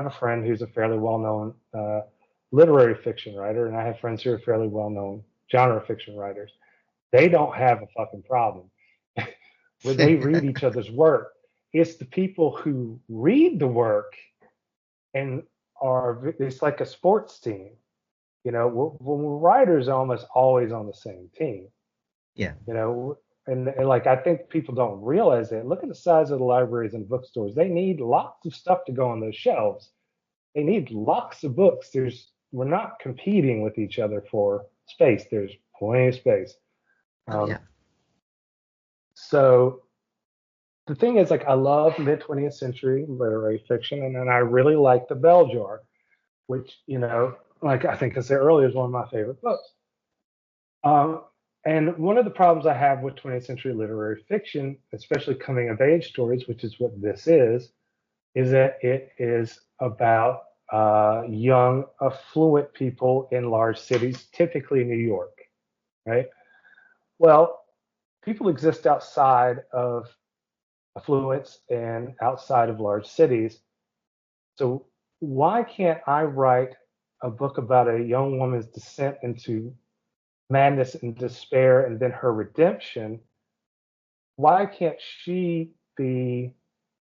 a friend who's a fairly well-known literary fiction writer, and I have friends who are fairly well-known genre fiction writers. They don't have a fucking problem when they read each other's work. It's the people who read the work and it's like a sports team. When writers are almost always on the same team. Yeah. And like I think people don't realize that. Look at the size of the libraries and bookstores. They need lots of stuff to go on those shelves. They need lots of books. We're not competing with each other for space. There's plenty of space. Oh Um, yeah. so the thing is, like, I love mid 20th century literary fiction, and then I really like The Bell Jar, which like I think I said earlier, is one of my favorite books. Um, and one of the problems I have with 20th century literary fiction, especially coming of age stories, which is what this is that it is about young, affluent people in large cities, typically New York, right? Well, people exist outside of affluence and outside of large cities. So why can't I write a book about a young woman's descent into madness and despair and then her redemption? Why can't she be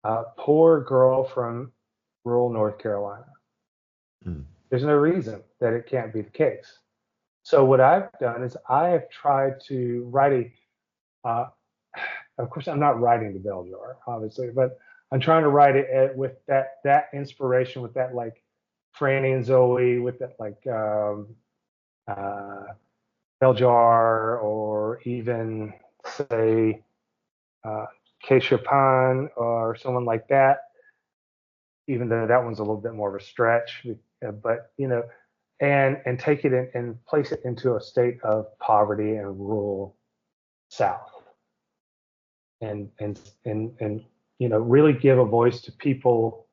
a poor girl from rural North Carolina? Mm. There's no reason that it can't be the case. So what I've done is I have tried to write of course, I'm not writing the Bell Jar, obviously, but I'm trying to write it with that inspiration, with that like Franny and Zoe, with that like uh, Bell Jar, or even say uh, K. Chopin or someone like that. Even though that one's a little bit more of a stretch, but and take it in and place it into a state of poverty and rural South, and really give a voice to people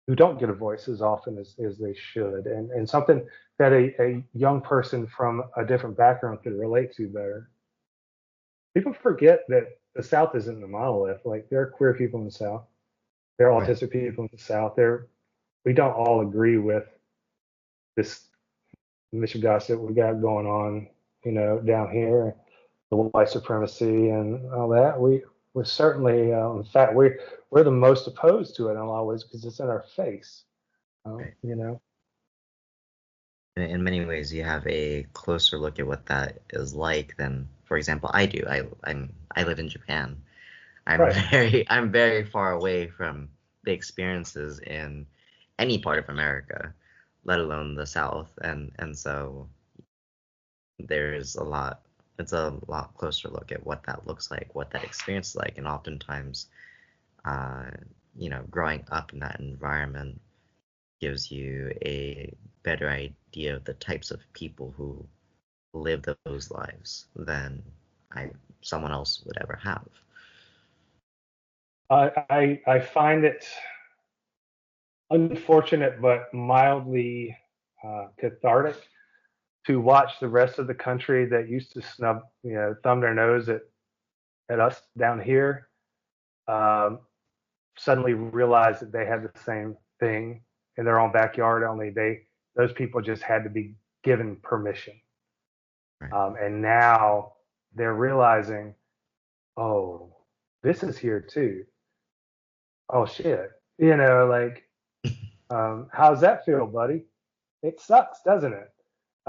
who don't get a voice as often as they should, and something that a young person from a different background could relate to better. People forget that the South isn't a monolith. Like, there are queer people in the South, there are Right. autistic people in the South. We don't all agree with this Michigan we got going on, down here, the white supremacy and all that. We're certainly, in fact, we're the most opposed to it in a lot of ways because it's in our face. Right. You know, In many ways, you have a closer look at what that is like than, for example, I do. I live in Japan. I'm right? very far away from the experiences in any part of America, let alone the South, and so there's a lot. It's a lot closer look at what that looks like, what that experience is like, and oftentimes, uh, growing up in that environment gives you a better idea of the types of people who live those lives than I someone else would ever have. I find it unfortunate but mildly cathartic to watch the rest of the country that used to thumb their nose at us down here, um, suddenly realize that they had the same thing in their own backyard. Only those people just had to be given permission, Right. and now they're realizing, oh, this is here too. Oh shit, like, how's that feel, buddy? It sucks, doesn't it?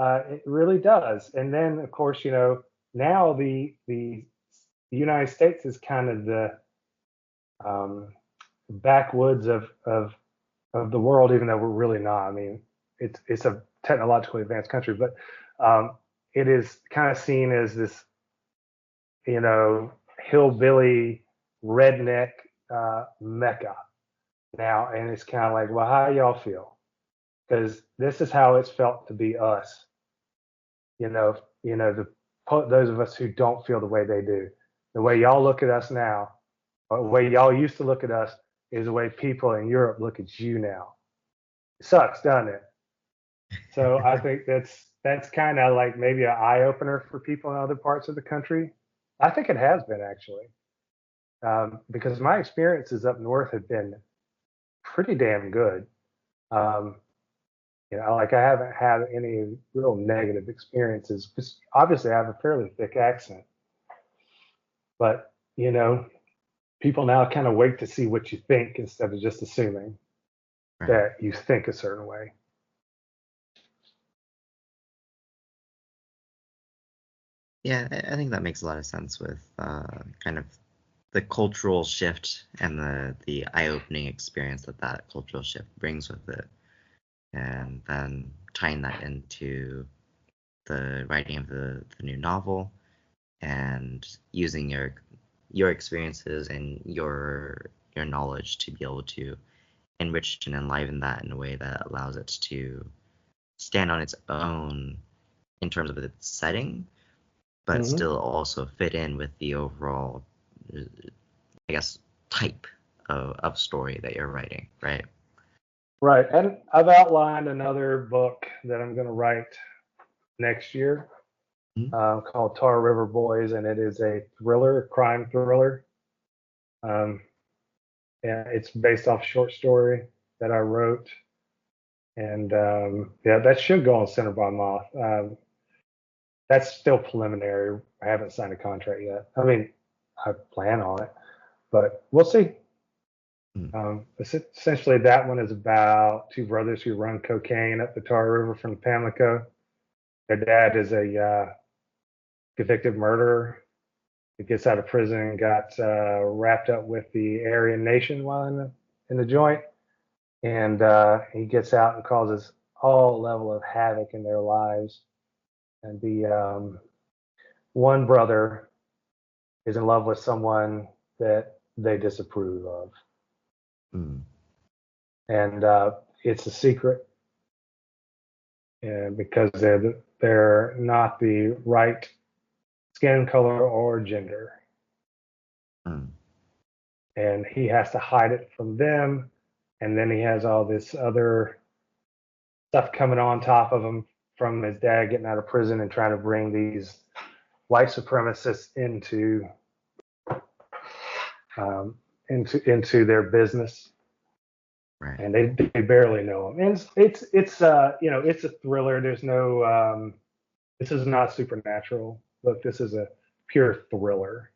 It really does. And then, of course, now the United States is kind of the um, backwoods of the world, even though we're really not. I mean, it's a technologically advanced country, but it is kind of seen as this, hillbilly redneck mecca now, and it's kind of like, well, how y'all feel? Because this is how it's felt to be us. The those of us who don't feel the way they do. The way y'all look at us now, or the way y'all used to look at us, is the way people in Europe look at you now. It sucks, doesn't it? So I think that's kind of like maybe an eye opener for people in other parts of the country. I think it has been actually, because my experiences up north have been pretty damn good. Um, like I haven't had any real negative experiences. Because obviously, I have a fairly thick accent, but people now kind of wait to see what you think instead of just assuming Right. that you think a certain way. Yeah, I think that makes a lot of sense with kind of the cultural shift and the eye-opening experience that cultural shift brings with it, and then tying that into the writing of the new novel and using your experiences and your knowledge to be able to enrich and enliven that in a way that allows it to stand on its own in terms of its setting, but Mm-hmm. still also fit in with the overall, I guess, type of story that you're writing, right? Right. And I've outlined another book that I'm going to write next year, Mhm. called Tar River Boys, and it is a thriller, crime thriller. Um, yeah, it's based off a short story that I wrote, and yeah, that should go on Cinnabon Moth. That's still preliminary. I haven't signed a contract yet. I mean, I plan on it, but we'll see. Mm. Essentially, that one is about two brothers who run cocaine up the Tar River from Pamlico. Their dad is a convicted murderer. He gets out of prison and got wrapped up with the Aryan Nation while in the joint, and he gets out and causes all level of havoc in their lives. And the one brother is in love with someone that they disapprove of, Mm. and it's a secret, and because they're not the right skin color or gender, Mm. and he has to hide it from them. And then he has all this other stuff coming on top of him from his dad getting out of prison and trying to bring these white supremacists um, into their business, Right. and they barely know him. And it's a thriller. There's no this is not supernatural, but this is a pure thriller,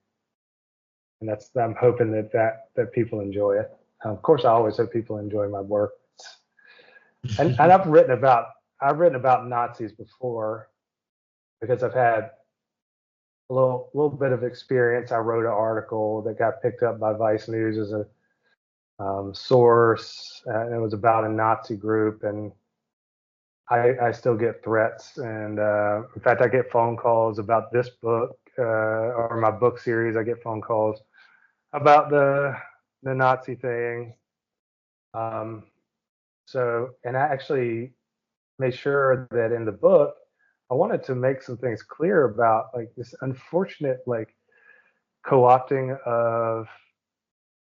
and I'm hoping that people enjoy it. Of course, I always hope people enjoy my work. And I've written about Nazis before because I've had a little bit of experience. I wrote an article that got picked up by Vice News as a source, and it was about a Nazi group. And I still get threats, and in fact, I get phone calls about this book or my book series. I get phone calls about the Nazi thing. Um, and I actually made sure that in the book, I wanted to make some things clear about like this unfortunate like co-opting of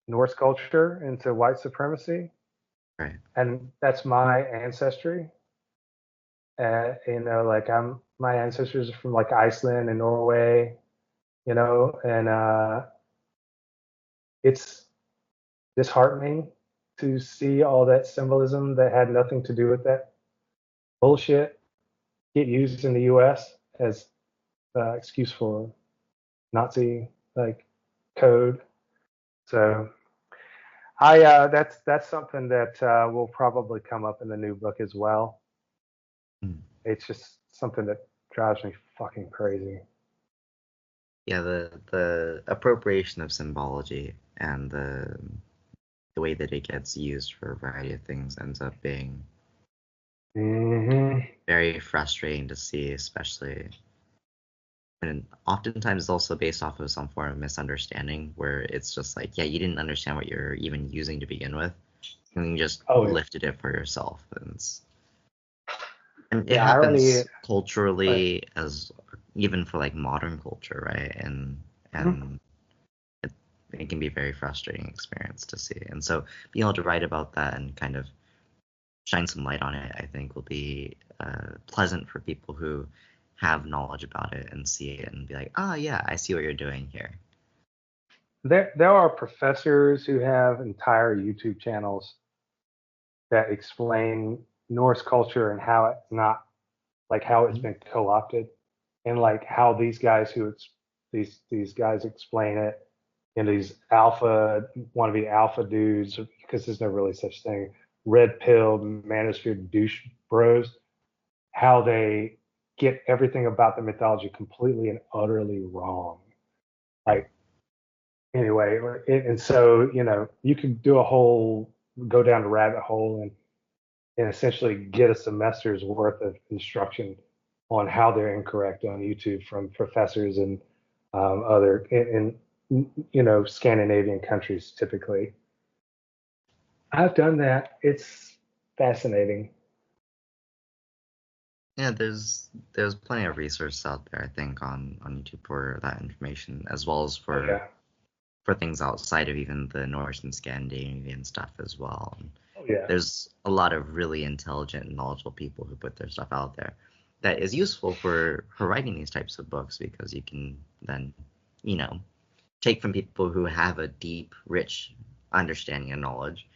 Norse culture into white supremacy, Right. and that's my ancestry. Like my ancestors are from like Iceland and Norway, and it's disheartening to see all that symbolism that had nothing to do with that bullshit get used in the U.S. as excuse for Nazi like code. So that's something that will probably come up in the new book as well. Mm. It's just something that drives me fucking crazy. Yeah, the appropriation of symbology and the way that it gets used for a variety of things ends up being Mm-hmm. very frustrating to see, especially. And oftentimes it's also based off of some form of misunderstanding where it's just like, yeah, you didn't understand what you're even using to begin with, and you just Oh yeah, lifted it for yourself. And it the irony. happens culturally as even for like modern culture, right? And it, it can be a very frustrating experience to see. And so being able to write about that and kind of shine some light on it, I think will be pleasant for people who have knowledge about it and see it and be like, oh yeah, I see what you're doing here. There are professors who have entire YouTube channels that explain Norse culture and how it's not like how it's Mhm. been co-opted, and like how these guys these guys explain it, and these alpha wannabe alpha dudes, because there's no really such thing, red pill manosphere douche bros, how they get everything about the mythology completely and utterly wrong. Right. Like anyway, and so you could do a whole go down the rabbit hole and essentially get a semester's worth of instruction on how they're incorrect on YouTube from professors and other in Scandinavian countries typically. I've done that. It's fascinating. Yeah, there's plenty of resources out there, I think, on YouTube for that information, as well as Oh yeah. for things outside of even the Norse and Scandinavian stuff as well. And Oh yeah. there's a lot of really intelligent and knowledgeable people who put their stuff out there that is useful for writing these types of books because you can then, you know, take from people who have a deep, rich understanding and knowledge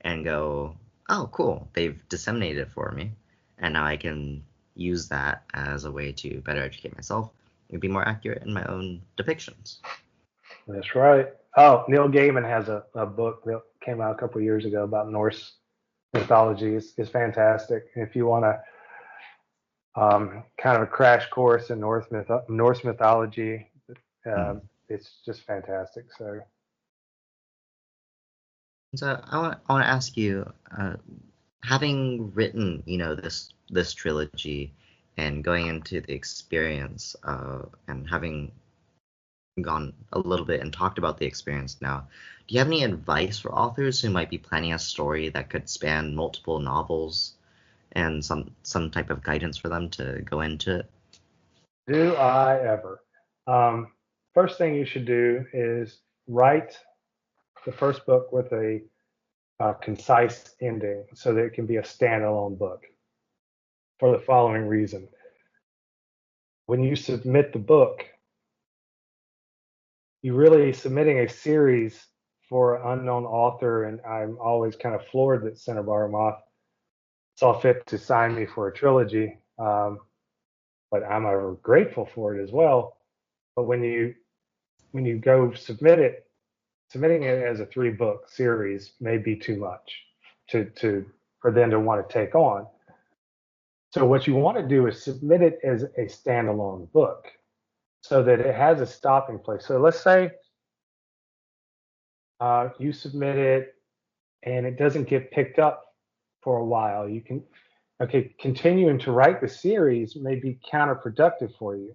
and go, oh, cool, they've disseminated it for me. And now I can use that as a way to better educate myself and be more accurate in my own depictions. That's right. Oh, Neil Gaiman has a book that came out a couple of years ago about Norse mythology. It's fantastic. If you want to kind of a crash course in Norse mythology, Hmm. it's just fantastic. So So I want to ask you, having written, this trilogy and going into the experience, and having gone a little bit and talked about the experience now, do you have any advice for authors who might be planning a story that could span multiple novels and some type of guidance for them to go into it? do I ever? Um, First thing you should do is write the first book with a concise ending so that it can be a standalone book for the following reason. When you submit the book, you're really submitting a series for an unknown author, and I'm always kind of floored that Cinnabar Moth saw fit to sign me for a trilogy. But I'm ever grateful for it as well. But when you go submitting it as a 3 book series may be too much to for them to want to take on. So what you want to do is submit it as a standalone book so that it has a stopping place. So let's say you submit it and it doesn't get picked up for a while. You can, okay, continuing to write the series may be counterproductive for you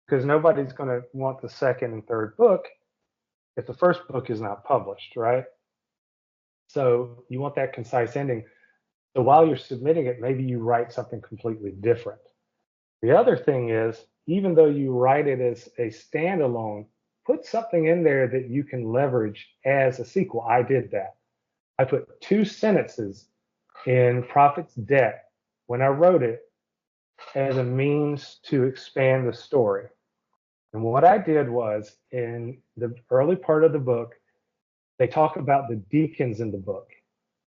because nobody's going to want the second and third book if the first book is not published, right? So you want that concise ending. So while you're submitting it, maybe you write something completely different. The other thing is, even though you write it as a standalone, put something in there that you can leverage as a sequel. I did that. I put 2 sentences in Prophet's Debt when I wrote it as a means to expand the story. And what I did was, in the early part of the book, they talk about the deacons in the book.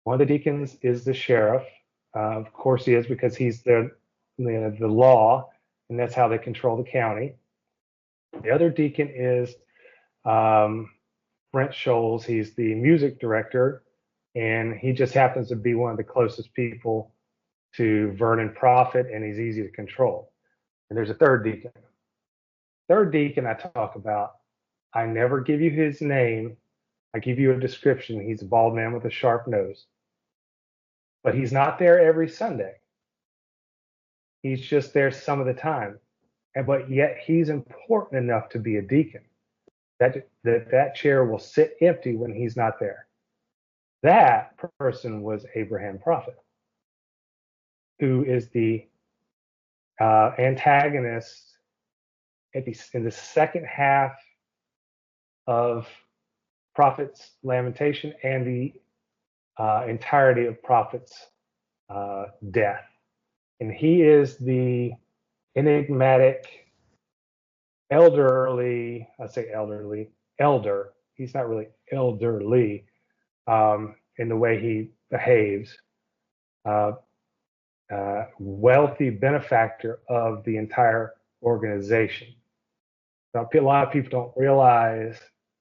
One of the deacons is the sheriff. Of course, he is because he's the law, and that's how they control the county. The other deacon is um, Brent Scholes. He's the music director, and he just happens to be one of the closest people to Vernon Prophet, and he's easy to control. And there's a third deacon. Third deacon I talk about, I never give you his name. I give you a description. He's a bald man with a sharp nose, but he's not there every Sunday. He's just there some of the time. But yet he's important enough to be a deacon. That chair will sit empty when he's not there. That person was Abraham Prophet, who is the antagonist in the second half of Prophet's lamentation and the entirety of Prophet's death. And he is the enigmatic elderly, I say elder. He's not really elderly in the way he behaves. Uh, Wealthy benefactor of the entire organization. Now, a lot of people don't realize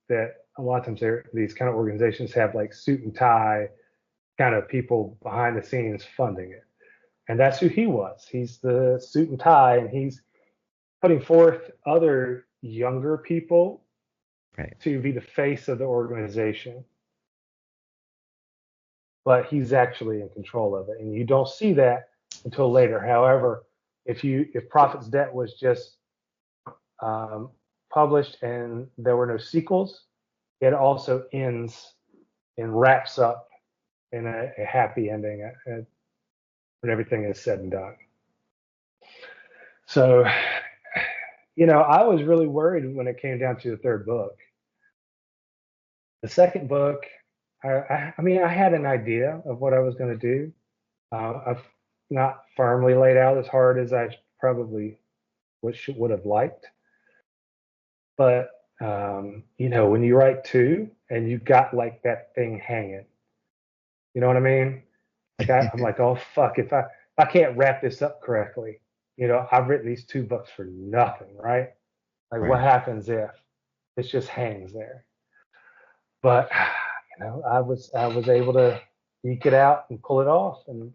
that a lot of times these kind of organizations have like suit and tie kind of people behind the scenes funding it. And that's who he was. He's the suit and tie, and he's putting forth other younger people Right. to be the face of the organization. But he's actually in control of it. And you don't see that until later. However, if Prophet's Debt was just published and there were no sequels, it also ends and wraps up in a happy ending when everything is said and done. So, I was really worried when it came down to the third book. The second book, I mean, I had an idea of what I was going to do. I've not firmly laid out as hard as I probably would have liked. But, when you write two and you got like that thing hanging, you know what I mean? Like I'm like, oh fuck, if I can't wrap this up correctly, I've written these two books for nothing, right? Like what Right. happens if it just hangs there? But I was able to eke it out and pull it off. And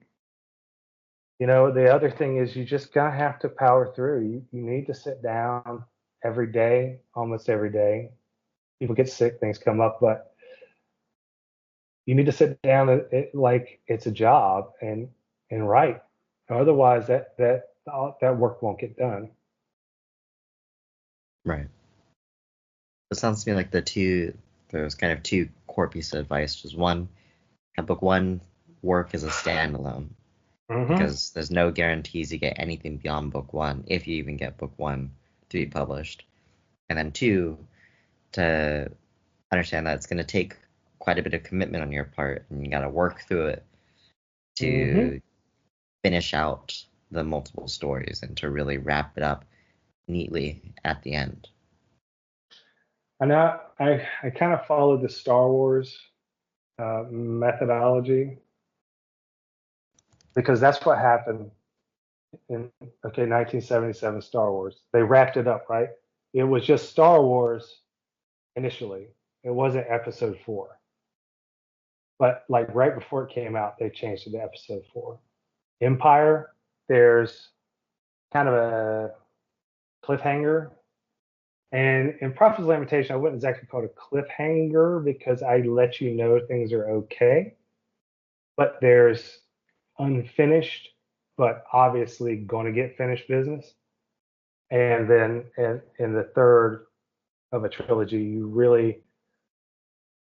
the other thing is you just gonna have to power through. You need to sit down every day, almost every day. People get sick, things come up, but you need to sit down like it's a job and write. Otherwise, that work won't get done. Right. It sounds to me like there's kind of two core pieces of advice. Just one, book one work as a standalone, Mm-hmm. because there's no guarantees you get anything beyond book one, if you even get book one to be published. And then two, to understand that it's going to take quite a bit of commitment on your part, and you got to work through it Mm-hmm. to finish out the multiple stories and to really wrap it up neatly at the end. And I kind of followed the Star Wars methodology because that's what happened in 1977 Star Wars. They wrapped it up, right? It was just Star Wars initially. It wasn't Episode 4. But like right before it came out, they changed it to Episode 4. Empire, there's kind of a cliffhanger. And in Prophet's Lamentation, I wouldn't exactly call it a cliffhanger because I let you know things are okay. But there's unfinished, but obviously going to get finished business. And then in the third of a trilogy, you really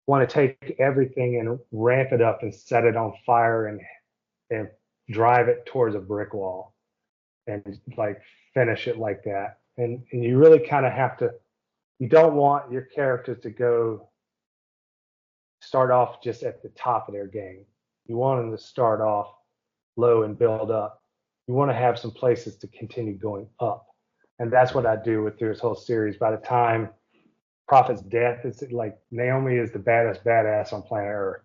want to take everything and ramp it up and set it on fire and drive it towards a brick wall and like finish it like that. And you really kind of have to, you don't want your characters to go start off just at the top of their game. You want them to start off low and build up. You want to have some places to continue going up. And that's what I do with this whole series. By the time Prophet's death, it's like Naomi is the baddest badass on planet Earth.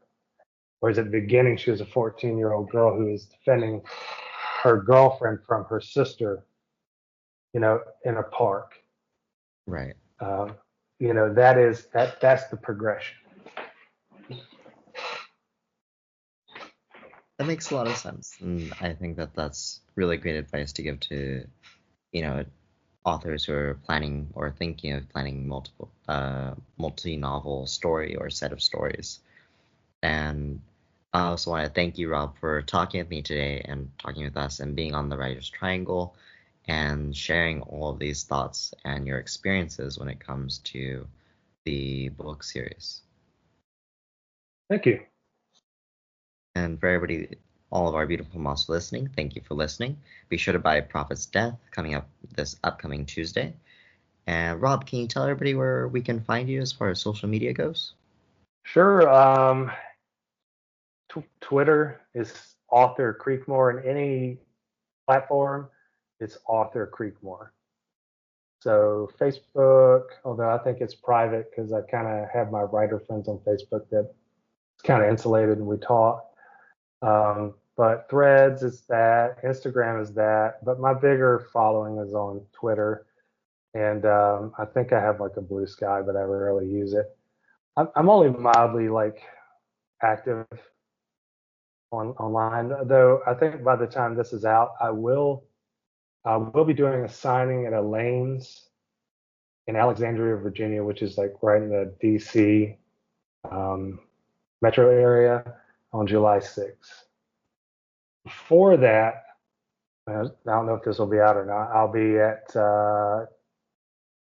Whereas at the beginning, she was a 14-year-old girl who is defending her girlfriend from her sister, in a park. Right. That's the progression. That makes a lot of sense, and I think that that's really great advice to give to, authors who are planning or thinking of planning multi-novel story or set of stories. And I also want to thank you, Rob, for talking with me today and talking with us and being on the Writer's Triangle and sharing all of these thoughts and your experiences when it comes to the book series. Thank you. And for everybody, all of our beautiful moms listening, thank you for listening. Be sure to buy Prophet's Death coming up this upcoming Tuesday. And Rob, can you tell everybody where we can find you as far as social media goes? Sure. Twitter is author Creekmore, and any platform, it's author Creekmore. So Facebook, although I think it's private because I kind of have my writer friends on Facebook that it's kind of insulated and we talk. But Threads is that, Instagram is that, but my bigger following is on Twitter, and I think I have like a Blue Sky, but I rarely use it. I'm only mildly like active online, though. I think by the time this is out, I will be doing a signing at Elaine's in Alexandria, Virginia, which is like right in the DC um, metro area on July 6th. Before that, I don't know if this will be out or not. I'll be at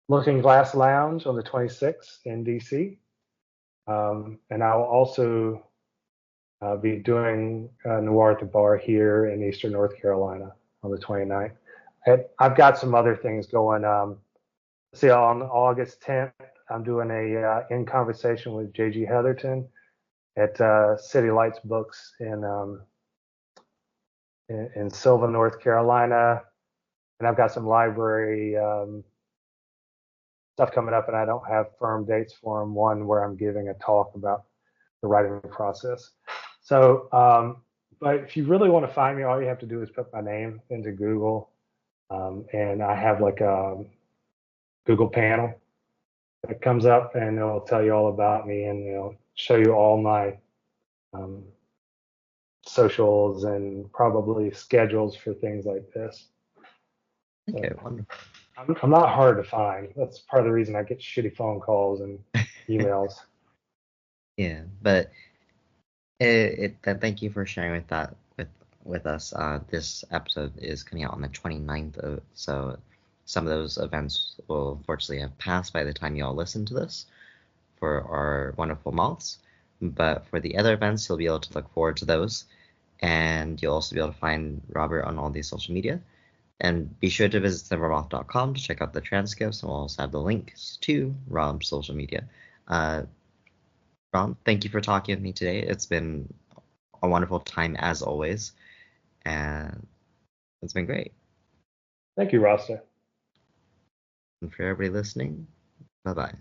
Looking Glass Lounge on the 26th in DC. And I'll also be doing Noir at the Bar here in Eastern North Carolina on the 29th. I've got some other things going. See, on August 10th, I'm doing a In Conversation with J.G. Heatherton at City Lights Books in Sylva, North Carolina. And I've got some library stuff coming up, and I don't have firm dates for them. One where I'm giving a talk about the writing process. So, but if you really want to find me, all you have to do is put my name into Google, and I have like a Google panel that comes up, and it'll tell you all about me, and it'll show you all my um, socials and probably schedules for things like this. Okay, So wonderful. I'm not hard to find. That's part of the reason I get shitty phone calls and emails. Yeah, but thank you for sharing with us. This episode is coming out on the 29th, so some of those events will unfortunately have passed by the time you all listen to this for our wonderful moths. But for the other events, you'll be able to look forward to those, and you'll also be able to find Robert on all these social media. And be sure to visit silvermoth.com to check out the transcripts, and we'll also have the links to Rob's social media. Rob, thank you for talking with me today. It's been a wonderful time as always, and it's been great. Thank you, Rasta. And for everybody listening, bye bye.